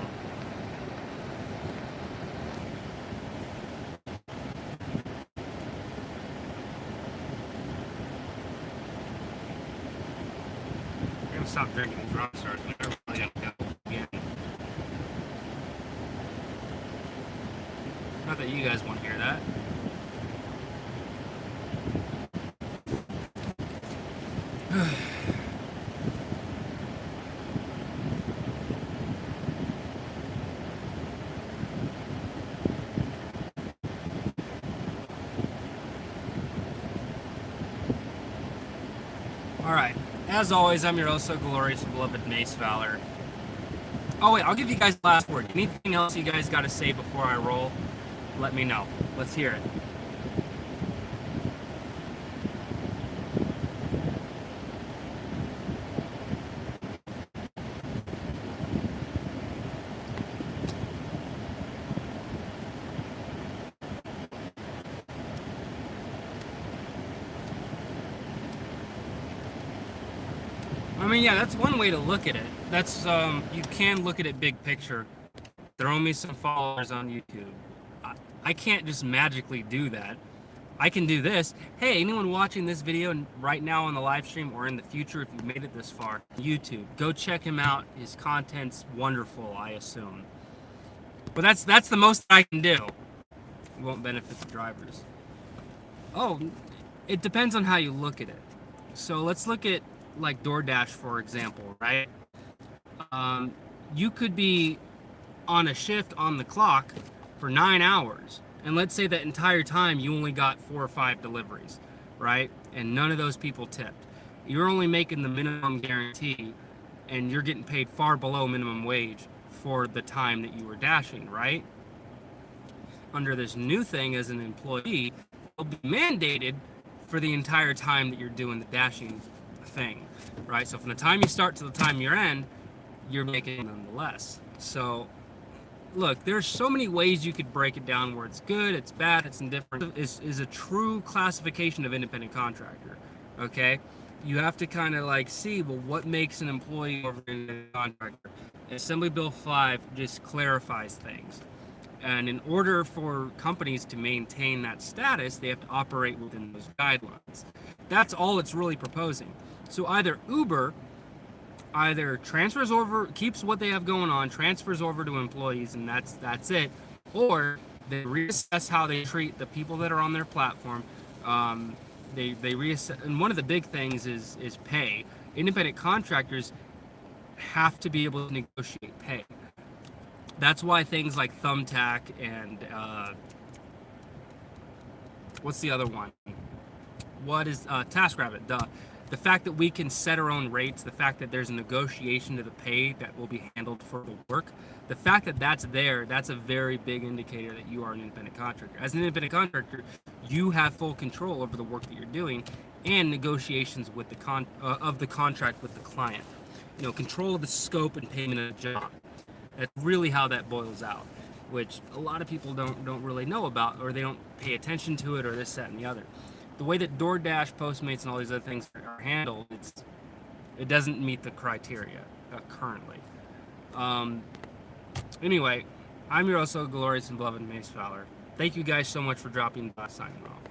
I'm gonna stop drinking these rock stars. I'm really gonna go again. Not that you guys want to hear that. Alright, as always, I'm your oh so glorious and beloved Mace Valor. Oh wait, I'll give you guys the last word. Anything else you guys gotta say before I roll? Let me know. Let's hear it. I mean, yeah, that's one way to look at it. That's, you can look at it big picture. Throw me some followers on YouTube. I can't just magically do that. I can do this. Hey, anyone watching this video right now on the live stream or in the future, if you've made it this far, YouTube, go check him out. His content's wonderful, I assume. But that's the most I can do. It won't benefit the drivers. Oh, it depends on how you look at it. So let's look at like DoorDash, for example, right? You could be on a shift on the clock for 9 hours, and let's say that entire time you only got 4 or 5 deliveries, right? And none of those people tipped. You're only making the minimum guarantee, and you're getting paid far below minimum wage for the time that you were dashing, right? Under this new thing, as an employee, you'll be mandated for the entire time that you're doing the dashing thing, right? So from the time you start to the time you end, you're making it nonetheless. So look, there's so many ways you could break it down where it's good, it's bad, it's indifferent. Is a true classification of independent contractor, okay? You have to kind of like see, well, what makes an employee over an independent contractor? Assembly Bill 5 just clarifies things. And in order for companies to maintain that status, they have to operate within those guidelines. That's all it's really proposing. So either Uber transfers over, keeps what they have going on, transfers over to employees, and that's it, or they reassess how they treat the people that are on their platform. They reassess, and one of the big things is pay. Independent contractors have to be able to negotiate pay. That's why things like Thumbtack and what's the other one? What is TaskRabbit? The fact that we can set our own rates, the fact that there's a negotiation to the pay that will be handled for the work, the fact that that's there, that's a very big indicator that you are an independent contractor. As an independent contractor, you have full control over the work that you're doing and negotiations with of the contract with the client. You know, control of the scope and payment of the job. That's really how that boils out, which a lot of people don't really know about, or they don't pay attention to it, or this, that, and the other. The way that DoorDash, Postmates, and all these other things are handled, it doesn't meet the criteria currently. Anyway, I'm your also glorious and beloved Mace Fowler. Thank you guys so much for dropping by, signing off.